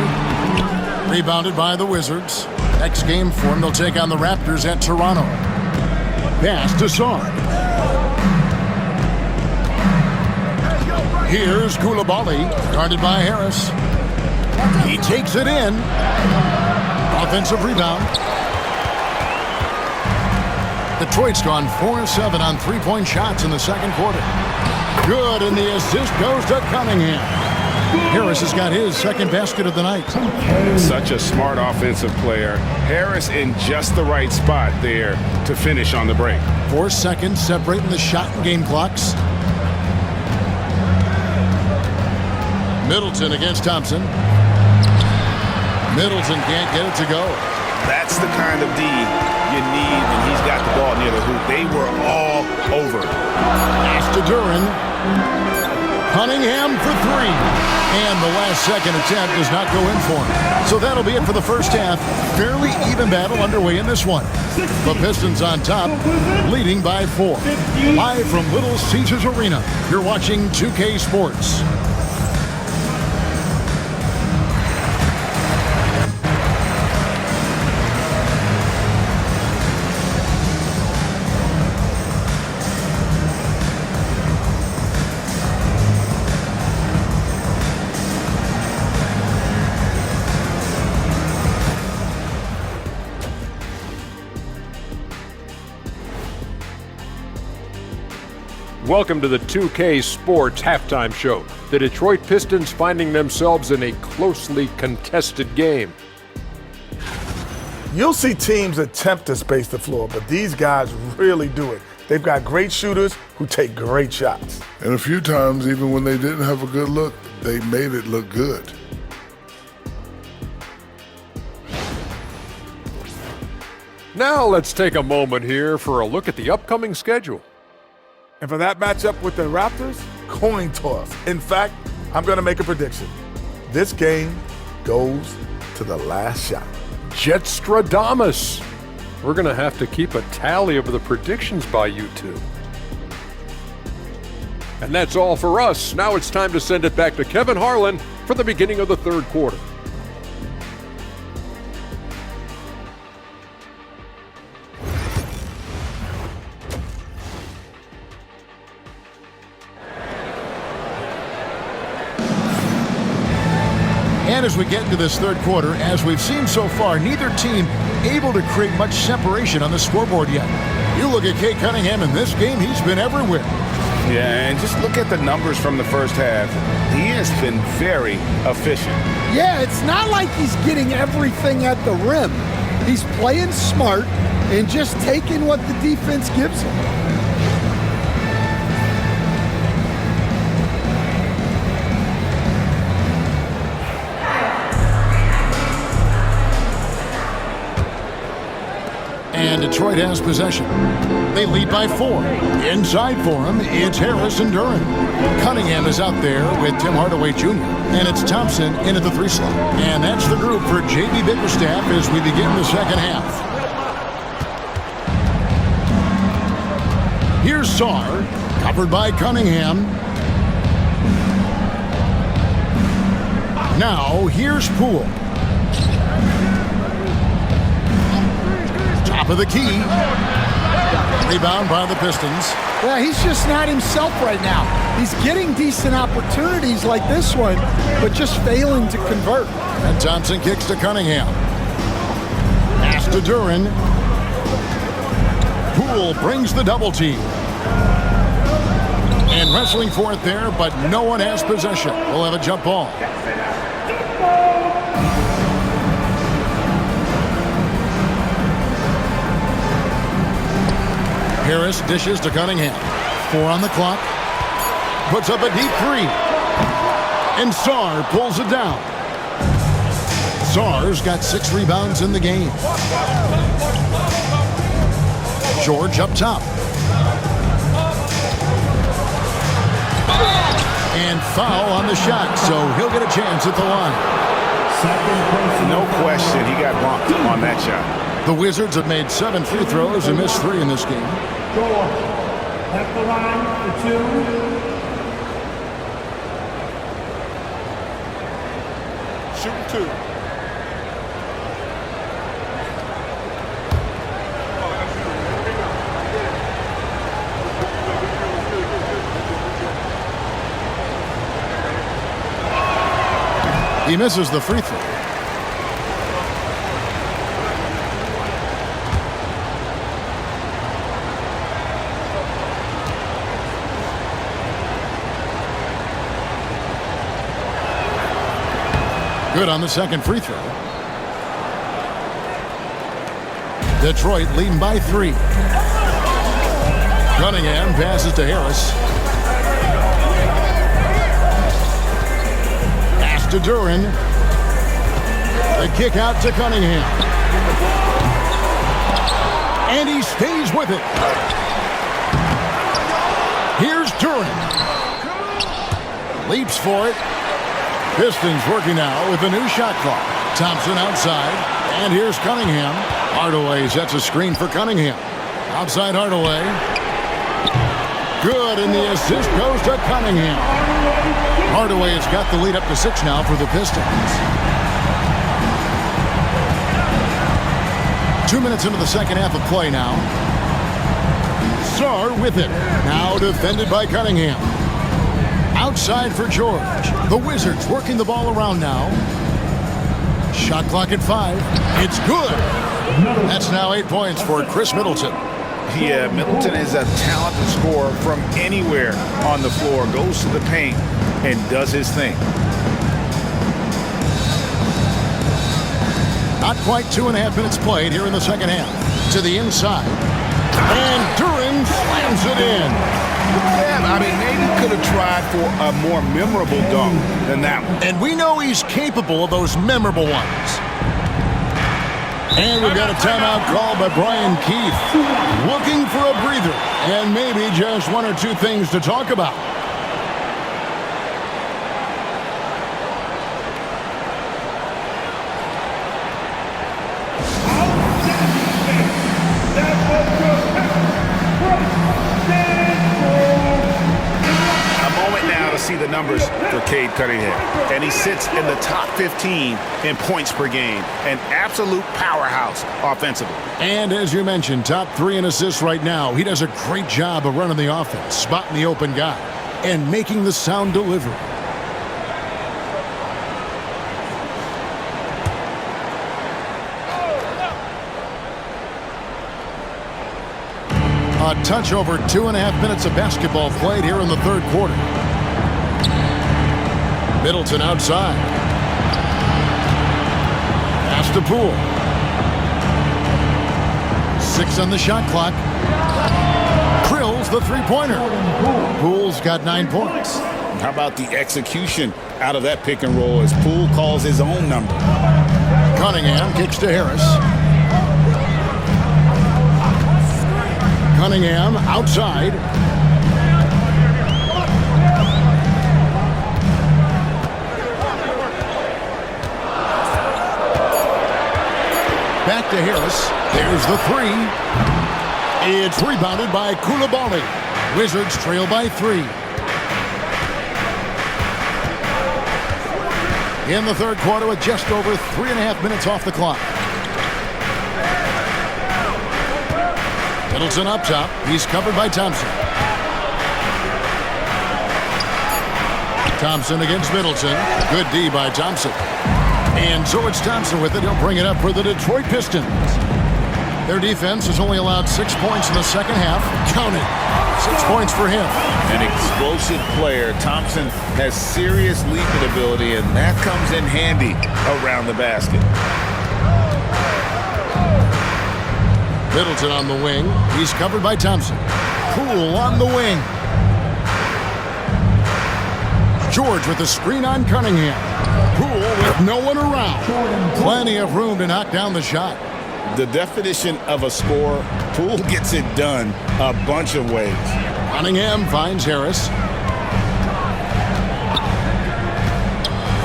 Speaker 1: Rebounded by the Wizards. Next game for them, they'll take on the Raptors at Toronto. Pass to Sarr. Here's Koulibaly, guarded by Harris. He takes it in. Offensive rebound. Detroit's gone 4-7 on three-point shots in the second quarter. Good, and the assist goes to Cunningham. Harris has got his second basket of the night.
Speaker 6: Such a smart offensive player. Harris in just the right spot there to finish on the break.
Speaker 1: 4 seconds separating the shot and game clocks. Middleton against Thompson. Middleton can't get it to go.
Speaker 6: That's the kind of D you need when he's got the ball near the hoop. They were all over.
Speaker 1: Pass to Duren. Cunningham for three. And the last-second attempt does not go in for him. So that'll be it for the first half. Fairly even battle underway in this one. The Pistons on top, leading by 4. Live from Little Caesars Arena, you're watching 2K Sports.
Speaker 8: Welcome to the 2K Sports Halftime Show. The Detroit Pistons finding themselves in a closely contested game.
Speaker 9: You'll see teams attempt to space the floor, but these guys really do it. They've got great shooters who take great shots.
Speaker 10: And a few times, even when they didn't have a good look, they made it look good.
Speaker 8: Now let's take a moment here for a look at the upcoming schedule.
Speaker 9: And for that matchup with the Raptors, coin toss. In fact, I'm going to make a prediction. This game goes to the last shot.
Speaker 8: Jetstradamus. We're going to have to keep a tally of the predictions by you two. And that's all for us. Now it's time to send it back to Kevin Harlan for the beginning of the third quarter.
Speaker 1: And as we get into this third quarter, as we've seen so far, neither team able to create much separation on the scoreboard yet. You look at Cade Cunningham in this game, he's been everywhere.
Speaker 2: Yeah, and just look at the numbers from the first half. He has been very efficient.
Speaker 3: Yeah, it's not like he's getting everything at the rim. He's playing smart and just taking what the defense gives him.
Speaker 1: And Detroit has possession. They lead by 4. Inside for him, it's Harris and Duran. Cunningham is out there with Tim Hardaway Jr. And it's Thompson into the 3 slot. And that's the group for JB Bickerstaff as we begin the second half. Here's Sarr, covered by Cunningham. Now, here's Poole. Top of the key. Rebound by the Pistons.
Speaker 3: Yeah, he's just not himself right now. He's getting decent opportunities like this one, but just failing to convert.
Speaker 1: And Thompson kicks to Cunningham. Pass to Duran. Poole brings the double team. And wrestling for it there, but no one has possession. We'll have a jump ball. Harris dishes to Cunningham. 4 on the clock. Puts up a deep 3. And Sarr pulls it down. Sarr's got 6 rebounds in the game. George up top. And foul on the shot, so he'll get a chance at the line.
Speaker 2: No question, he got bumped on that shot.
Speaker 1: The Wizards have made 7 free throws and missed 3 in this game.
Speaker 5: At the line for 2.
Speaker 7: Shooting 2.
Speaker 1: He misses the free throw. Good on the second free throw. Detroit leading by 3. Cunningham passes to Harris. Pass to Duran. The kick out to Cunningham. And he stays with it. Here's Duran. Leaps for it. Pistons working now with a new shot clock. Thompson outside. And here's Cunningham. Hardaway sets a screen for Cunningham. Outside Hardaway. Good, and the assist goes to Cunningham. Hardaway has got the lead up to 6 now for the Pistons. 2 minutes into the second half of play now. Sarr with it. Now defended by Cunningham. Outside for George. The Wizards working the ball around now. Shot clock at 5. It's good. That's now 8 points for Chris Middleton.
Speaker 6: Yeah, Middleton is a talented scorer from anywhere on the floor. Goes to the paint and does his thing.
Speaker 1: Not quite 2.5 minutes played here in the second half. To the inside. And Duran slams it in.
Speaker 6: Yeah, I mean, maybe could have tried for a more memorable dunk than that one.
Speaker 1: And we know he's capable of those memorable ones. And we've got a timeout called by Brian Keith. Looking for a breather. And maybe just 1 or 2 things to talk about.
Speaker 6: See the numbers for Cade Cunningham, and he sits in the top 15 in points per game, an absolute powerhouse offensively.
Speaker 1: And as you mentioned, top 3 in assists right now. He does a great job of running the offense, spotting the open guy, and making the sound delivery. A touch over 2.5 minutes of basketball played here in the third quarter. Middleton outside. Pass to Poole. 6 on the shot clock. Drills the three-pointer. Poole's got 9 points.
Speaker 6: How about the execution out of that pick and roll as Poole calls his own number?
Speaker 1: Cunningham kicks to Harris. Cunningham outside. Back to Harris. There's the 3. It's rebounded by Coulibaly. Wizards trail by 3. In the third quarter with just over 3.5 minutes off the clock. Middleton up top. He's covered by Thompson. Thompson against Middleton. Good D by Thompson. And so it's Thompson with it. He'll bring it up for the Detroit Pistons. Their defense has only allowed 6 points in the second half. Count it. 6 points for him.
Speaker 6: An explosive player. Thompson has serious leaping ability, and that comes in handy around the basket.
Speaker 1: Middleton on the wing. He's covered by Thompson. Poole on the wing. George with the screen on Cunningham. Poole with no one around. Plenty of room to knock down the shot.
Speaker 6: The definition of a scorer, Poole gets it done a bunch of ways.
Speaker 1: Cunningham finds Harris.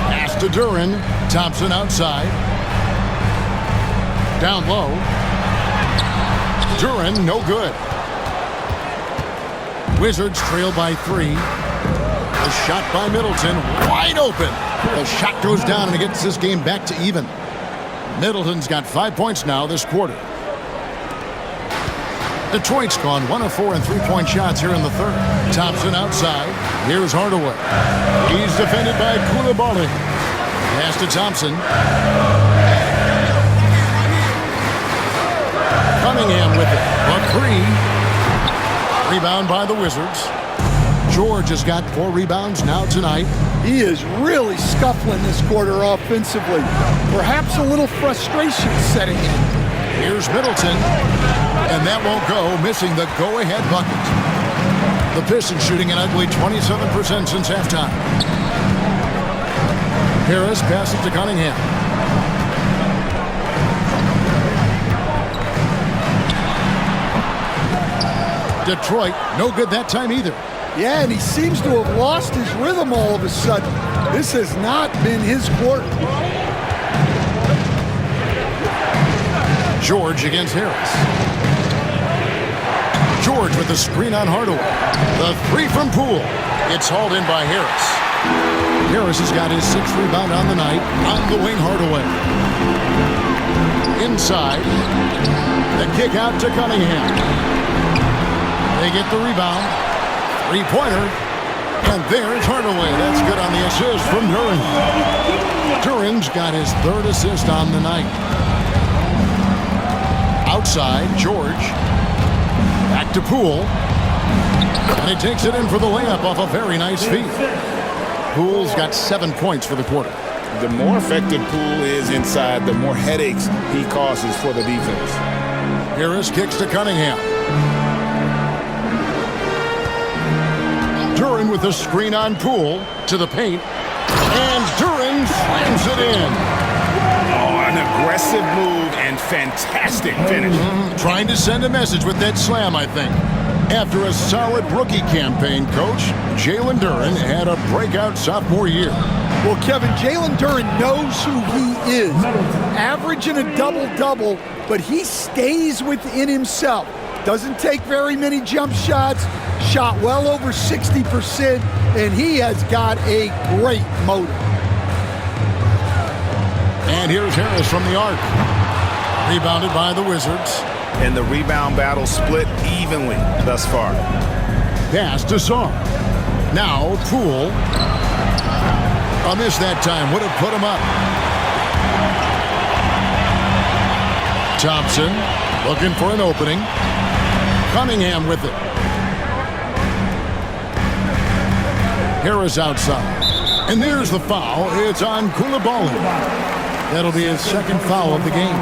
Speaker 1: Pass to Duran. Thompson outside. Down low. Duran, no good. Wizards trail by 3. A shot by Middleton, wide open. The shot goes down and it gets this game back to even. Middleton's got 5 points now this quarter. Detroit's gone 1 of 4 in 3-point shots here in the third. Thompson outside. Here's Hardaway. He's defended by Coulibaly. Pass to Thompson. Cunningham with it. A 3. Rebound by the Wizards. George has got 4 rebounds now tonight.
Speaker 3: He is really scuffling this quarter offensively. Perhaps a little frustration setting in.
Speaker 1: Here's Middleton. And that won't go, missing the go-ahead bucket. The Pistons shooting an ugly 27% since halftime. Harris passes to Cunningham. Detroit, no good that time either.
Speaker 3: Yeah, and he seems to have lost his rhythm all of a sudden. This has not been his quarter.
Speaker 1: George against Harris. George with the screen on Hardaway. The three from Poole. It's hauled in by Harris. Harris has got his 6th rebound on the night. On the wing, Hardaway. Inside. The kick out to Cunningham. They get the rebound. Three-pointer. And there's Hardaway. That's good on the assist from Duren. Duren's got his 3rd assist on the night. Outside, George. Back to Poole. And he takes it in for the layup off a very nice feed. Poole's got 7 points for the quarter.
Speaker 6: The more effective Poole is inside, the more headaches he causes for the defense.
Speaker 1: Harris kicks to Cunningham. Duren with the screen on Poole to the paint. And Duren slams it in.
Speaker 6: Oh, an aggressive move and fantastic finish.
Speaker 1: Trying to send a message with that slam, I think. After a solid rookie campaign, Coach, Jalen Duren had a breakout sophomore year.
Speaker 3: Well, Kevin, Jalen Duren knows who he is. Averaging a double-double, but he stays within himself. Doesn't take very many jump shots, shot well over 60%, and he has got a great motor.
Speaker 1: And here's Harris from the arc. Rebounded by the Wizards.
Speaker 6: And the rebound battle split evenly thus far.
Speaker 1: Pass to Sarr. Now Poole. A miss that time. Would have put him up. Thompson looking for an opening. Cunningham with it. Harris outside. And there's the foul. It's on Coulibaly. That'll be his 2nd foul of the game.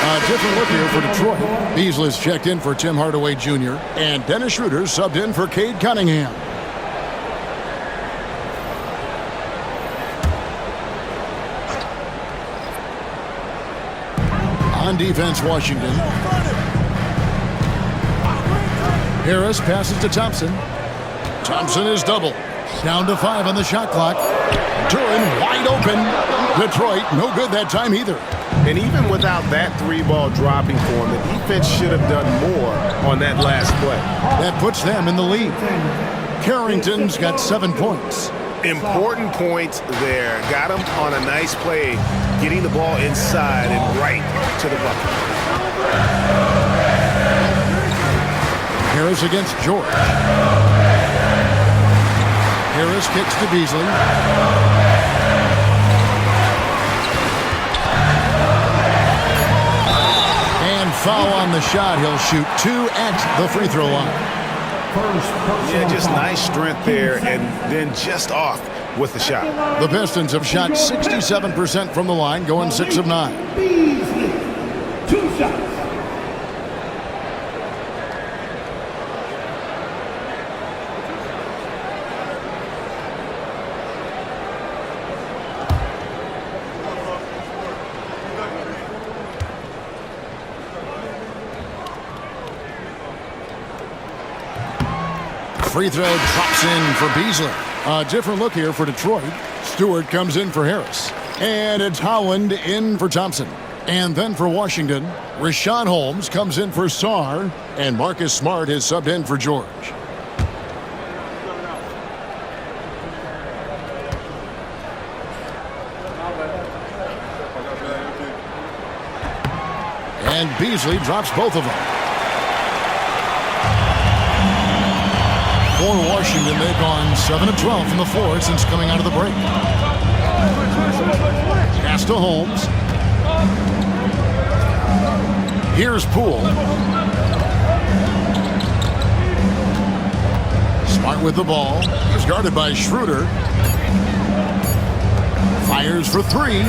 Speaker 1: A different look here for Detroit. Beasley's checked in for Tim Hardaway Jr. And Dennis Schroeder subbed in for Cade Cunningham. On defense, Washington. Harris passes to Thompson. Thompson is double. Down to 5 on the shot clock. Duren wide open. Detroit no good that time either.
Speaker 6: And even without that 3-ball dropping for him, the defense should have done more on that last play.
Speaker 1: That puts them in the lead. Carrington's got 7 points.
Speaker 6: Important points there. Got him on a nice play, getting the ball inside and right to the bucket.
Speaker 1: Harris against George. Harris kicks to Beasley. And foul on the shot. He'll shoot 2 at the free throw line.
Speaker 6: Yeah, just nice strength there and then just off with the shot.
Speaker 1: The Pistons have shot 67% from the line, going 6 of 9.
Speaker 5: 2 shots.
Speaker 1: Free throw drops in for Beasley. A different look here for Detroit. Stewart comes in for Harris. And it's Howland in for Thompson. And then for Washington, Rashawn Holmes comes in for Sarr. And Marcus Smart is subbed in for George. And Beasley drops both of them. For Washington, they've gone 7 of 12 from the floor since coming out of the break. Pass to Holmes. Here's Poole. Smart with the ball. He's guarded by Schroeder. Fires for 3.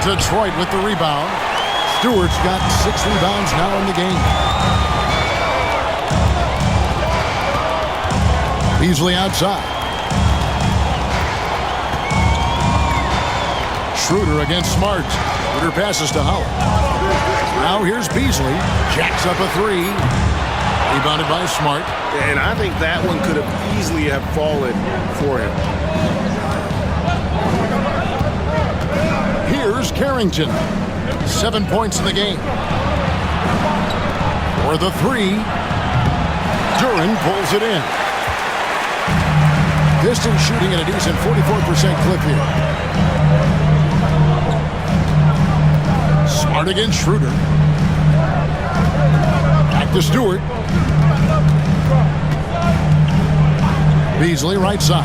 Speaker 1: Detroit with the rebound. Stewart's got 6 rebounds now in the game. Beasley outside. Schroeder against Smart. Schroeder passes to Howard. Now here's Beasley. Jacks up a 3. Rebounded by Smart.
Speaker 6: And I think that one could have easily have fallen for him.
Speaker 1: Here's Carrington. 7 points in the game. For the three, Duran pulls it in. Pistons shooting at a decent 44% clip here. Smart against Schroeder. Back to Stewart. Beasley right side.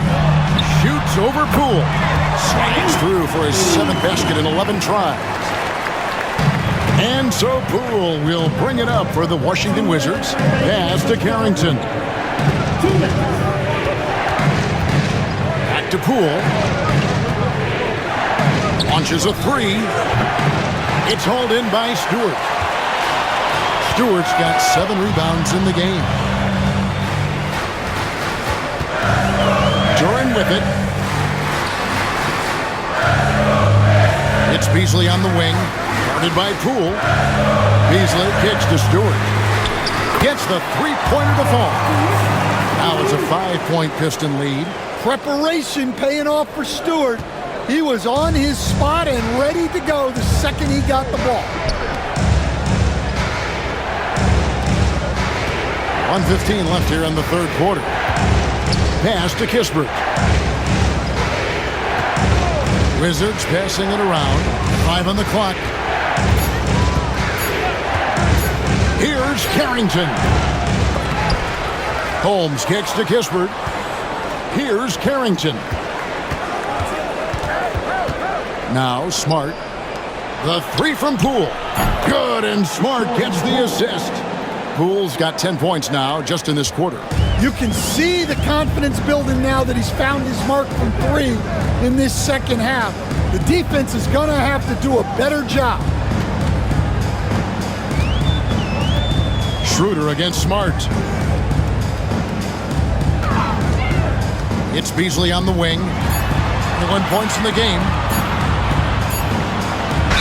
Speaker 1: Shoots over Poole. Slides through for his 7th basket in 11 tries. And so Poole will bring it up for the Washington Wizards. Pass to Carrington. Back to Poole. Launches a three. It's hauled in by Stewart. Stewart's got 7 rebounds in the game. Duran with it. It's Beasley on the wing. Guarded by Poole. Beasley kicks to Stewart. Gets the three-pointer to fall. Now it's a 5-point Piston lead.
Speaker 3: Preparation paying off for Stewart. He was on his spot and ready to go the second he got the ball.
Speaker 1: 1:15 left here in the third quarter. Pass to Kispert. Wizards passing it around. 5 on the clock. Here's Carrington. Holmes kicks to Kispert. Here's Carrington. Now Smart. The three from Poole. Good, and Smart gets the assist. Poole's got 10 points now just in this quarter.
Speaker 3: You can see the confidence building now that he's found his mark from 3 in this second half. The defense is going to have to do a better job.
Speaker 1: Schroeder against Smart. It's Beasley on the wing. 21 points in the game.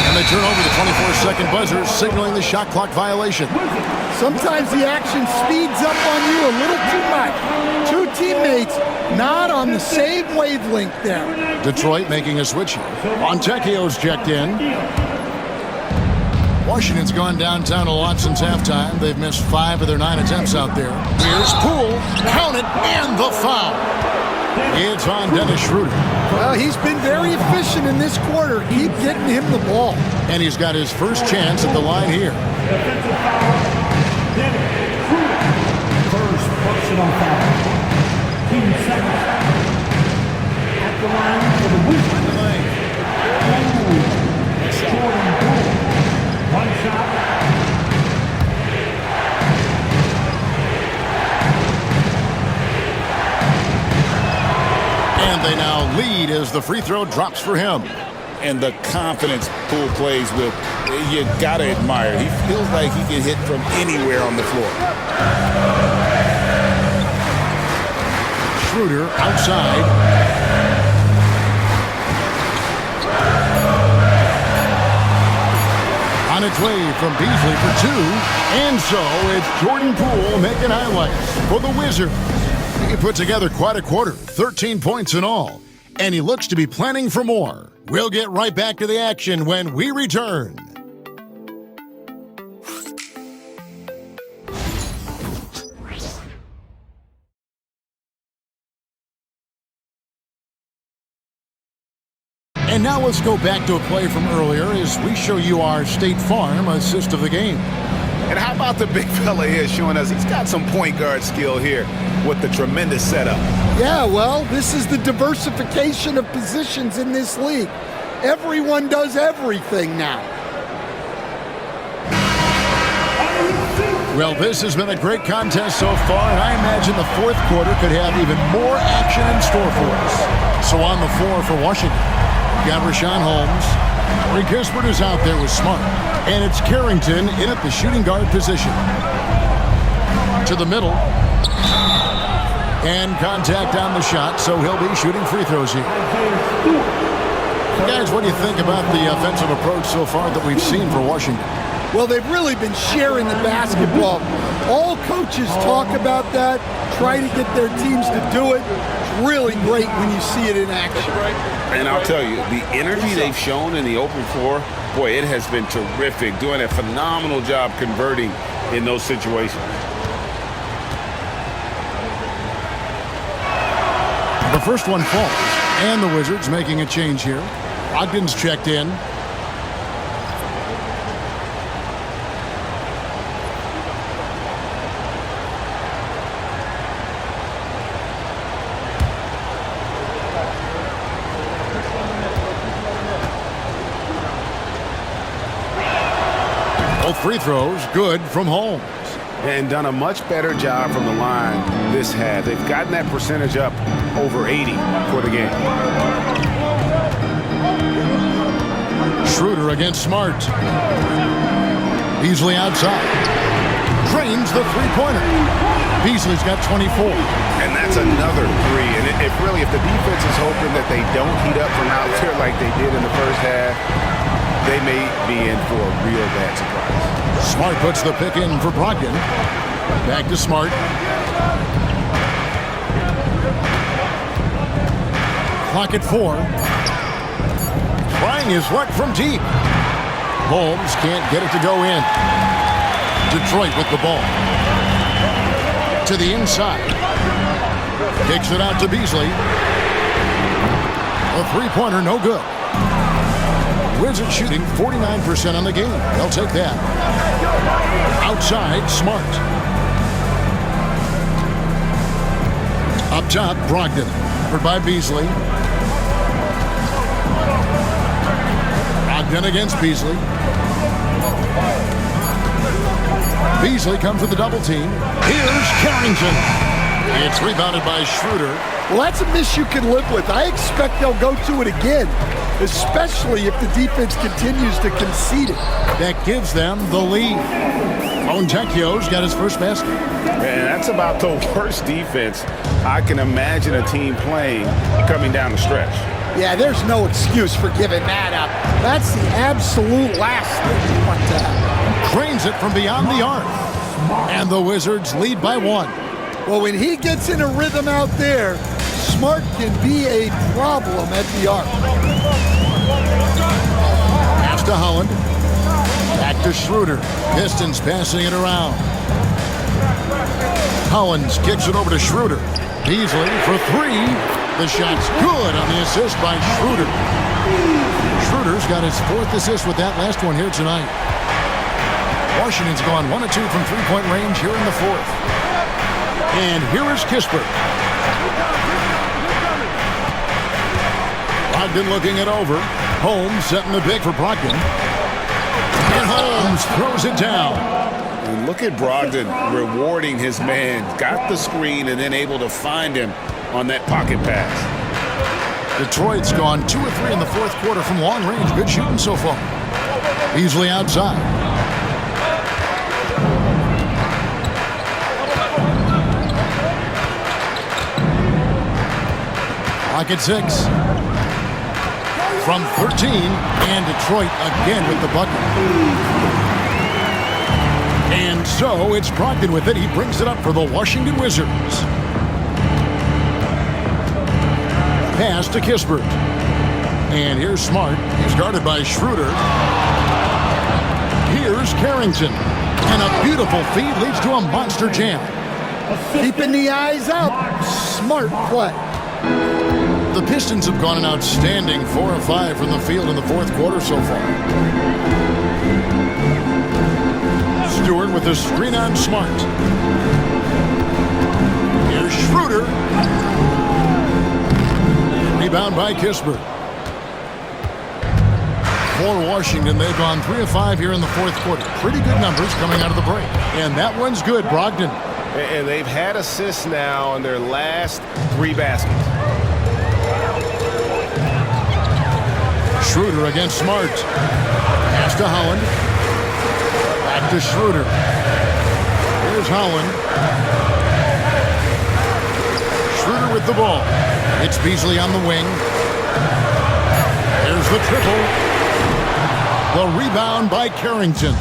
Speaker 1: And they turn over the 24-second buzzer, signaling the shot clock violation.
Speaker 3: Sometimes the action speeds up on you a little too much. 2 teammates not on the same wavelength there.
Speaker 1: Detroit making a switch here. Montecchio's checked in. Washington's gone downtown a lot since halftime. They've missed 5 of their 9 attempts out there. Here's Poole. Count it, and the foul. It's on Dennis Schroeder.
Speaker 3: Well, he's been very efficient in this quarter. Keep getting him the ball.
Speaker 1: And he's got his first chance at the line here.
Speaker 5: Defensive foul. Dennis Schroeder. First personal foul. Team seconds. At the line for the Wizards. Jordan Poole. 1 shot.
Speaker 1: And they now lead as the free throw drops for him.
Speaker 6: And the confidence Poole plays with, you gotta admire. He feels like he can hit from anywhere on the floor.
Speaker 1: Schroeder outside. On its way from Beasley for 2. And so it's Jordan Poole making highlights for the Wizards. He put together quite a quarter, 13 points in all. And he looks to be planning for more. We'll get right back to the action when we return. And now let's go back to a play from earlier as we show you our State Farm assist of the game.
Speaker 6: And how about the big fella here showing us he's got some point guard skill here with the tremendous setup.
Speaker 3: Yeah, well, this is the diversification of positions in this league. Everyone does everything now.
Speaker 1: Well, this has been a great contest so far, and I imagine the fourth quarter could have even more action in store for us. So on the floor for Washington, we've got Rashawn Holmes. Corey Kispert is out there with Smart. And it's Carrington in at the shooting guard position. To the middle. And contact on the shot, so he'll be shooting free throws here. Guys, what do you think about the offensive approach so far that we've seen for Washington?
Speaker 3: Well, they've really been sharing the basketball. All coaches talk about that, try to get their teams to do it. It's really great when you see it in action.
Speaker 2: And I'll tell you, the energy they've shown in the open floor, boy, it has been terrific, doing a phenomenal job converting in those situations.
Speaker 1: The first one falls, and the Wizards making a change here. Ogden's checked in. Both free throws good from Holmes.
Speaker 6: And done a much better job from the line this half. They've gotten that percentage up over 80 for the game.
Speaker 1: Schroeder against Smart. Beasley outside. Drains the three-pointer. Beasley's got 24.
Speaker 6: And that's another three. And if the defense is hoping that they don't heat up from out there like they did in the first half, they may be in for a real bad surprise.
Speaker 1: Smart puts the pick in for Brogdon. Back to Smart. Clock at 4. Trying his luck from deep. Holmes can't get it to go in. Detroit with the ball. To the inside. Kicks it out to Beasley. A three-pointer, no good. Wizards shooting 49% on the game. They'll take that. Outside, Smart. Up top, Brogdon. Covered by Beasley. Brogdon against Beasley. Beasley comes with the double team. Here's Carrington. It's rebounded by Schroeder.
Speaker 3: Well, that's a miss you can live with. I expect they'll go to it again, especially if the defense continues to concede it.
Speaker 1: That gives them the lead. Fontecchio's got his first basket.
Speaker 6: And that's about the worst defense I can imagine a team playing coming down the stretch.
Speaker 3: Yeah, there's no excuse for giving that up. That's the absolute last thing you want to have.
Speaker 1: Drains it from beyond the arc. And the Wizards lead by 1.
Speaker 3: Well, when he gets in a rhythm out there, Smart can be a problem at the arc.
Speaker 1: Pass to Holland. Back to Schroeder. Pistons passing it around. Hollins kicks it over to Schroeder. Beasley for 3. The shot's good on the assist by Schroeder. Schroeder's got his 4th assist with that last one here tonight. Washington's gone 1 of 2 from three-point range here in the 4th. And here is Kispert. Brogdon looking it over. Holmes setting the pick for Brogdon. And Holmes throws it down.
Speaker 2: And look at Brogdon rewarding his man. Got the screen and then able to find him on that pocket pass.
Speaker 1: Detroit's gone 2 of 3 in the 4th quarter from long range. Good shooting so far. Beasley outside. Clock at 6. From 13, and Detroit again with the bucket. And so it's Brogdon with it. He brings it up for the Washington Wizards. Pass to Kispert. And here's Smart. He's guarded by Schroeder. Here's Carrington. And a beautiful feed leads to a monster jam.
Speaker 3: Keeping the eyes up. Smart play.
Speaker 1: The Pistons have gone an outstanding 4 of 5 from the field in the 4th quarter so far. Stewart with the screen on Smart. Here's Schroeder. Rebound by Kispert. For Washington, they've gone 3 of 5 here in the 4th quarter. Pretty good numbers coming out of the break. And that one's good, Brogdon.
Speaker 6: And they've had assists now in their last 3 baskets.
Speaker 1: Schroeder against Smart. Pass to Holland. Back to Schroeder. Here's Holland. Schroeder with the ball. It's Beasley on the wing. Here's the triple. The rebound by Carrington.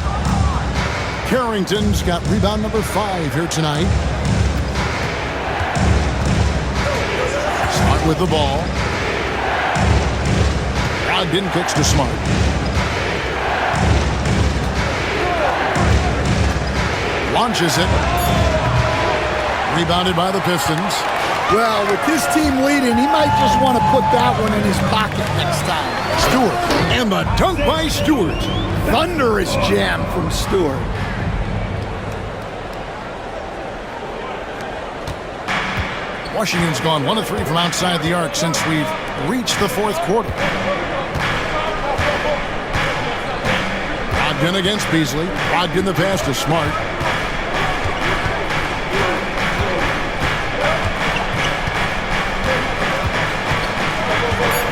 Speaker 1: Carrington's got rebound number 5 here tonight. Smart with the ball. Brogdon kicks to Smart. Launches it. Rebounded by the Pistons.
Speaker 3: Well, with his team leading, he might just want to put that one in his pocket next time.
Speaker 1: Stewart. And the dunk by Stewart.
Speaker 3: Thunderous jam from Stewart.
Speaker 1: Washington's gone 1 of 3 from outside the arc since we've reached the 4th quarter. Brogdon against Beasley. Brogdon the pass to Smart.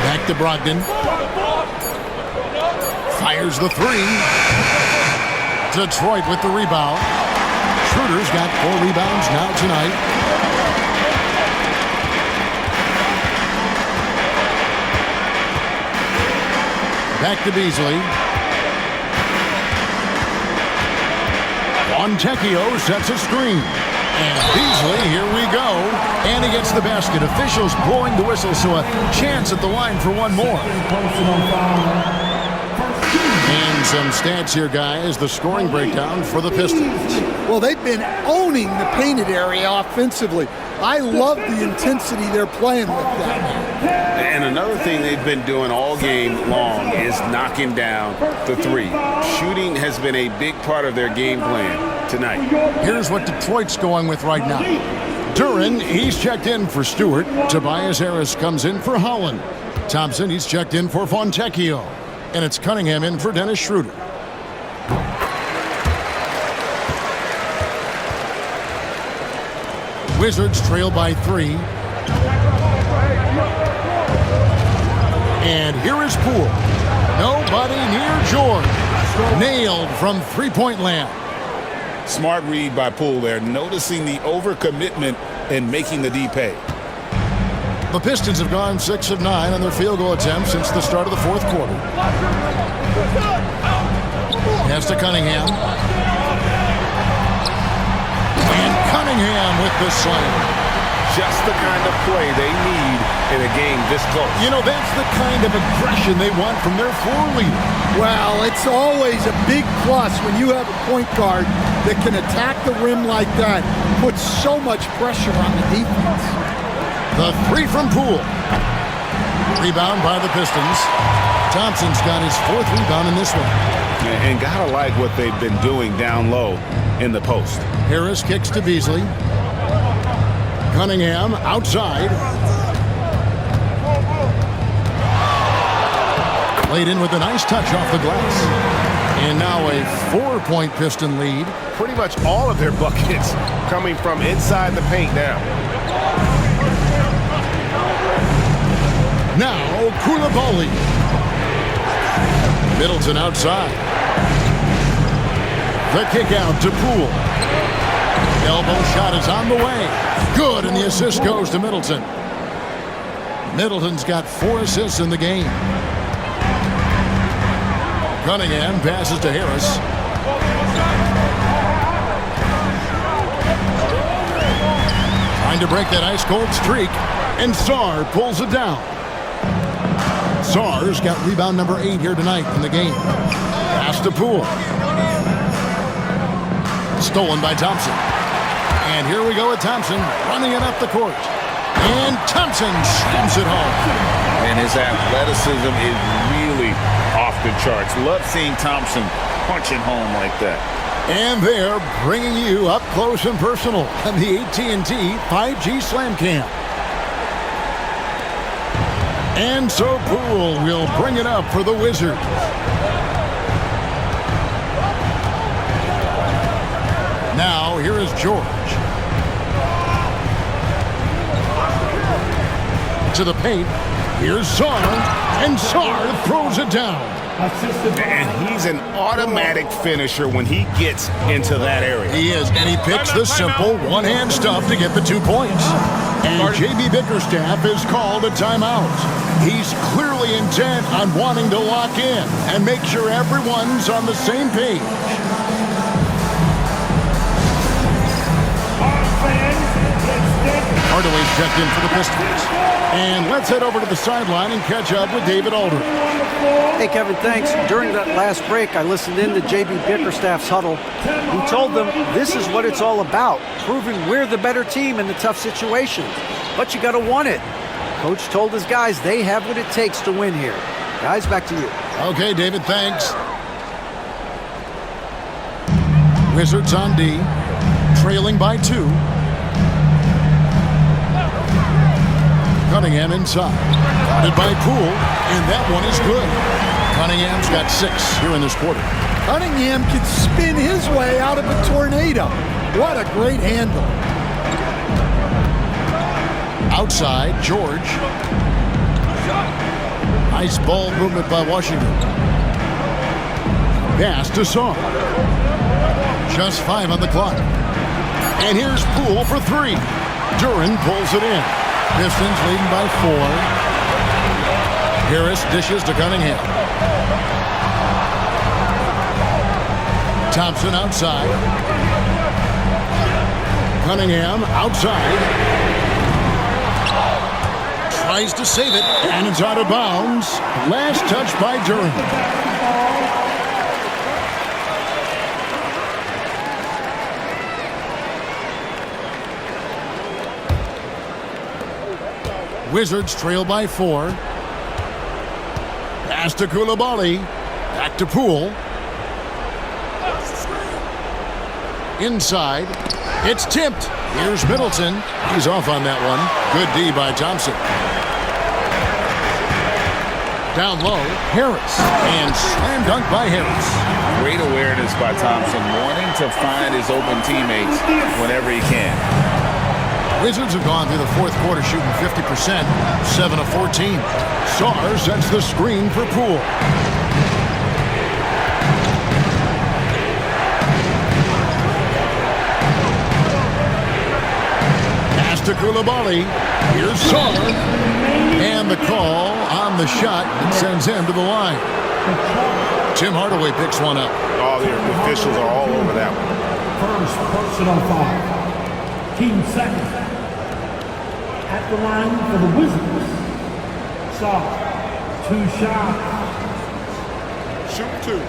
Speaker 1: Back to Brogdon. Fires the 3. Detroit with the rebound. Schroeder's got 4 rebounds now tonight. Back to Beasley. Fontecchio sets a screen. And Beasley, here we go. And he gets the basket. Officials blowing the whistle, so a chance at the line for one more. And some stats here, guys. The scoring breakdown for the Pistons.
Speaker 3: Well, they've been owning the painted area offensively. I love the intensity they're playing with that.
Speaker 6: And another thing they've been doing all game long is knocking down the 3. Shooting has been a big part of their game plan tonight.
Speaker 1: Here's what Detroit's going with right now. Duren, he's checked in for Stewart. Tobias Harris comes in for Holland. Thompson, he's checked in for Fontecchio. And it's Cunningham in for Dennis Schroeder. Wizards trail by 3. And here is Poole. Nobody near George. Nailed from three-point land.
Speaker 6: Smart read by Poole there, noticing the overcommitment and making the D pay.
Speaker 1: The Pistons have gone 6 of 9 on their field goal attempts since the start of the 4th quarter. Pass to Cunningham. And Cunningham with the slam.
Speaker 6: Just the kind of play they need in a game this close.
Speaker 1: You know, that's the kind of aggression they want from their floor leader.
Speaker 3: Well, it's always a big plus when you have a point guard that can attack the rim like that, puts so much pressure on the defense.
Speaker 1: The 3 from Poole. Rebound by the Pistons. Thompson's got his 4th rebound in this one.
Speaker 6: And gotta like what they've been doing down low in the post.
Speaker 1: Harris kicks to Beasley. Cunningham outside. Laid in with a nice touch off the glass. And now a 4-point Piston lead.
Speaker 6: Pretty much all of their buckets coming from inside the paint now.
Speaker 1: Now Koulibaly. Middleton outside. The kick out to Poole. Elbow shot is on the way. Good, and the assist goes to Middleton. Middleton's got 4 assists in the game. Cunningham passes to Harris. Trying to break that ice-cold streak, and Sarr pulls it down. Sarr's got rebound number 8 here tonight in the game. Pass to Poole. Stolen by Thompson. And here we go with Thompson running it up the court. And Thompson slams it home.
Speaker 6: And his athleticism is really off the charts. Love seeing Thompson punching home like that.
Speaker 1: And they're bringing you up close and personal on the AT&T 5G Slam Cam. And so Poole will bring it up for the Wizards. Now here is George. To the paint. Here's Sarr. And Sarr throws it down.
Speaker 6: And he's an automatic finisher when he gets into that area.
Speaker 1: He is, and he picks the simple one-hand stuff to get the 2 points. And J.B. Bickerstaff is called a timeout. He's clearly intent on wanting to lock in and make sure everyone's on the same page. Hardaway's checked in for the Pistons. And let's head over to the sideline and catch up with David Aldridge.
Speaker 4: Hey, Kevin, thanks. During that last break, I listened in to J.B. Bickerstaff's huddle. He told them this is what it's all about, proving we're the better team in the tough situations. But you got to want it. Coach told his guys they have what it takes to win here. Guys, back to you.
Speaker 1: Okay, David, thanks. Wizards on D, trailing by 2. Cunningham inside. Guarded by Poole, and that one is good. Cunningham's got 6 here in this quarter.
Speaker 3: Cunningham can spin his way out of a tornado. What a great handle.
Speaker 1: Outside, George. Nice ball movement by Washington. Pass to Song. Just 5 on the clock. And here's Poole for 3. Duran pulls it in. Pistons leading by 4. Harris dishes to Cunningham. Thompson outside. Cunningham outside. Tries to save it, and it's out of bounds. Last touch by Duran. Wizards trail by 4. Pass to Coulibaly. Back to Poole. Inside. It's tipped. Here's Middleton. He's off on that one. Good D by Thompson. Down low, Harris. And slam dunk by Harris.
Speaker 2: Great awareness by Thompson, wanting to find his open teammates whenever he can.
Speaker 1: Wizards have gone through the fourth quarter shooting 50%, 7 of 14. Sarr sets the screen for Poole. Pass to Coulibaly. Here's Sarr. And the call on the shot that sends him to the line. Tim Hardaway picks one up.
Speaker 6: All the officials are all over that one.
Speaker 5: First personal foul. Team second. At the line for the Wizards. Saw 2 shots.
Speaker 7: Shoot 2.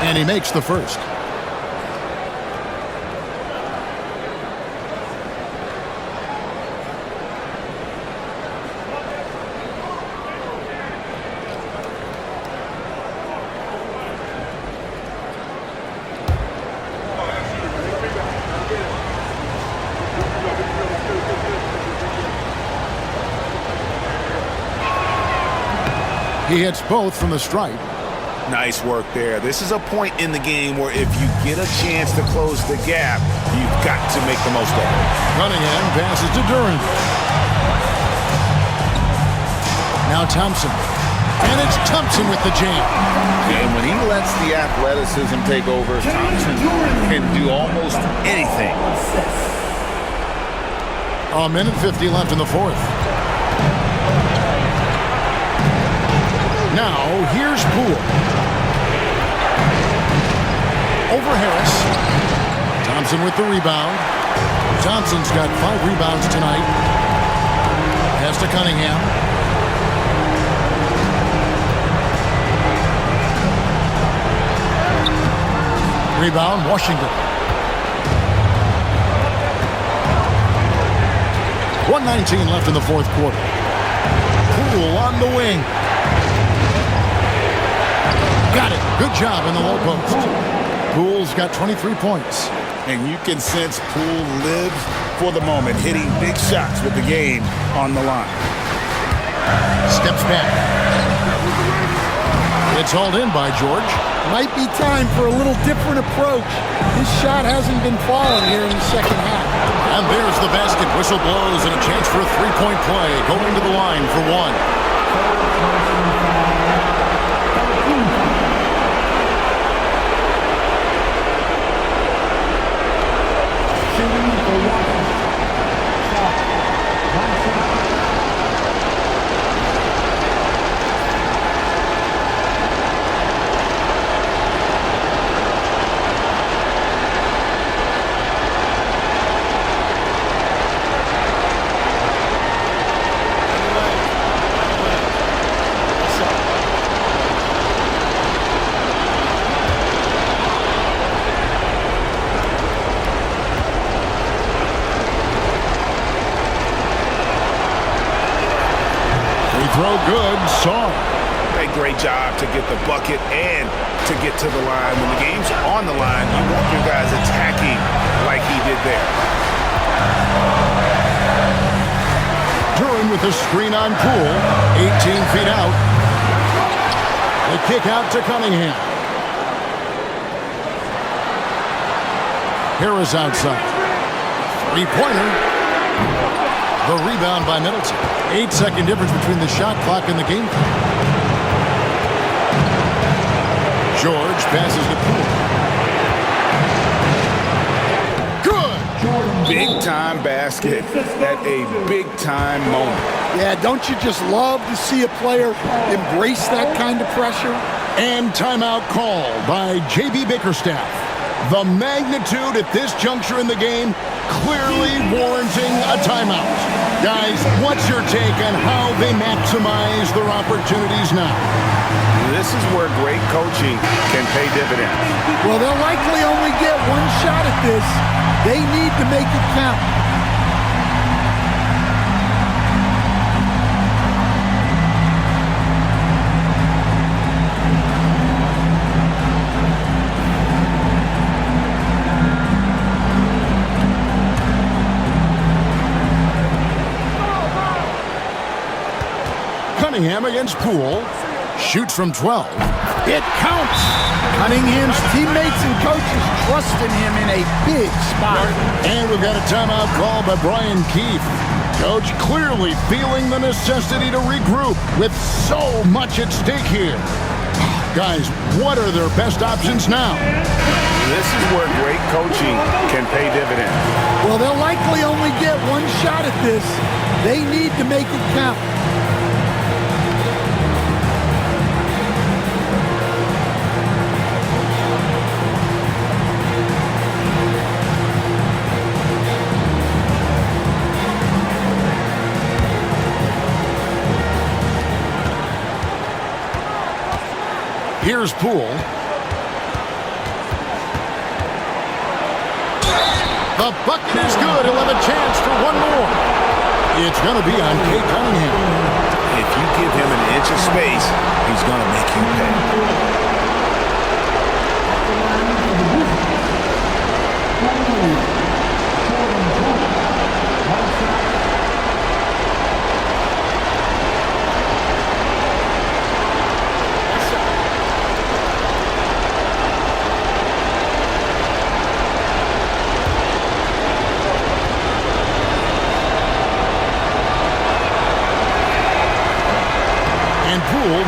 Speaker 1: And he makes the first. He hits both from the stripe.
Speaker 6: Nice work there. This is a point in the game where if you get a chance to close the gap, you've got to make the most of it.
Speaker 1: Cunningham passes to Duran. Now Thompson. And it's Thompson with the jam.
Speaker 2: And when he lets the athleticism take over, Thompson can do almost anything.
Speaker 1: A minute 50 left in the fourth. Now, here's Poole. Over Harris. Thompson with the rebound. Thompson's got 5 rebounds tonight. Pass to Cunningham. Rebound, Washington. 1:19 left in the fourth quarter. Poole on the wing. Got it. Good job in the low post. Poole's got 23 points.
Speaker 6: And you can sense Poole lives for the moment, hitting big shots with the game on the line.
Speaker 1: Steps back. It's hauled in by George.
Speaker 3: Might be time for a little different approach. His shot hasn't been falling here in the second half.
Speaker 1: And there's the basket. Whistle blows and a chance for a three-point play. Going to the line for 1. no good. Saw.
Speaker 6: A great job to get the bucket and to get to the line. When the game's on the line, you want your guys attacking like he did there.
Speaker 1: Duran with a screen on Poole. 18 feet out. The kick out to Cunningham. Harris outside. Three-pointer. The rebound by Middleton. 8-second difference between the shot clock and the game clock. George passes to Poole. Good!
Speaker 6: Big-time basket at a big-time moment.
Speaker 3: Yeah, don't you just love to see a player embrace that kind of pressure?
Speaker 1: And timeout called by J.B. Bickerstaff. The magnitude at this juncture in the game clearly warranting a timeout. Guys, what's your take on how they maximize their opportunities now?
Speaker 6: This is where great coaching can pay dividends.
Speaker 3: Well, they'll likely only get one shot at this. They need to make it count.
Speaker 1: Cunningham against Poole. Shoots from 12.
Speaker 3: It counts. Cunningham's teammates and coaches trust in him in a big spot.
Speaker 1: And we've got a timeout call by Brian Keefe. Coach clearly feeling the necessity to regroup with so much at stake here. Guys, what are their best options now?
Speaker 6: This is where great coaching can pay dividends.
Speaker 3: Well, they'll likely only get one shot at this. They need to make it count.
Speaker 1: Here's Poole. The bucket is good. He'll have a chance for one more. It's going to be on Kate Cunningham.
Speaker 6: If you give him an inch of space, he's going to make you pay.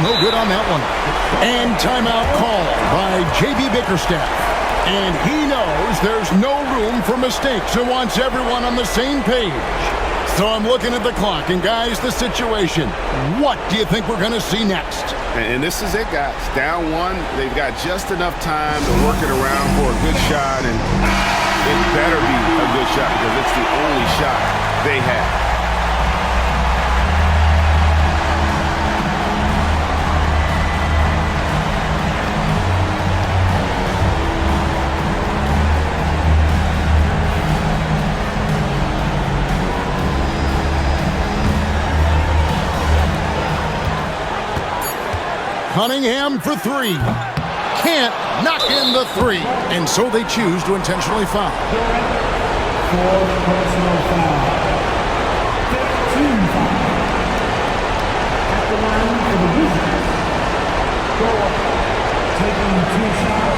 Speaker 1: No good on that one. And timeout called by J.B. Bickerstaff. And he knows there's no room for mistakes and wants everyone on the same page. So I'm looking at the clock, and guys, the situation. What do you think we're going to see next?
Speaker 6: And this is it, guys. Down one, they've got just enough time to work it around for a good shot, and it better be a good shot because it's the only shot they have.
Speaker 1: Cunningham for three. Can't knock in the three. And so they choose to intentionally foul.
Speaker 5: Fourth personal foul. 15 foul. At the line for the Grizzlies. Taking 2 shots.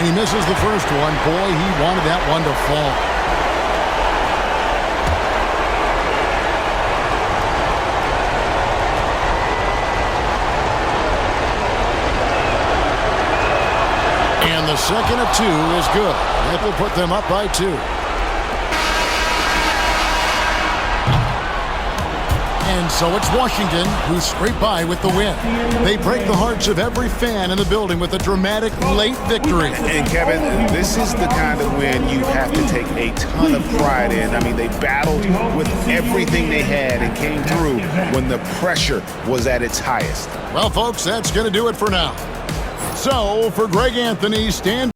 Speaker 1: He misses the first one. Boy, he wanted that one to fall. And the second of 2 is good. That will put them up by 2. And so it's Washington who scrape by with the win. They break the hearts of every fan in the building with a dramatic late victory.
Speaker 2: And Kevin, this is the kind of win you have to take a ton of pride in. I mean, they battled with everything they had and came through when the pressure was at its highest.
Speaker 1: Well, folks, that's going to do it for now. So, for Greg Anthony, stand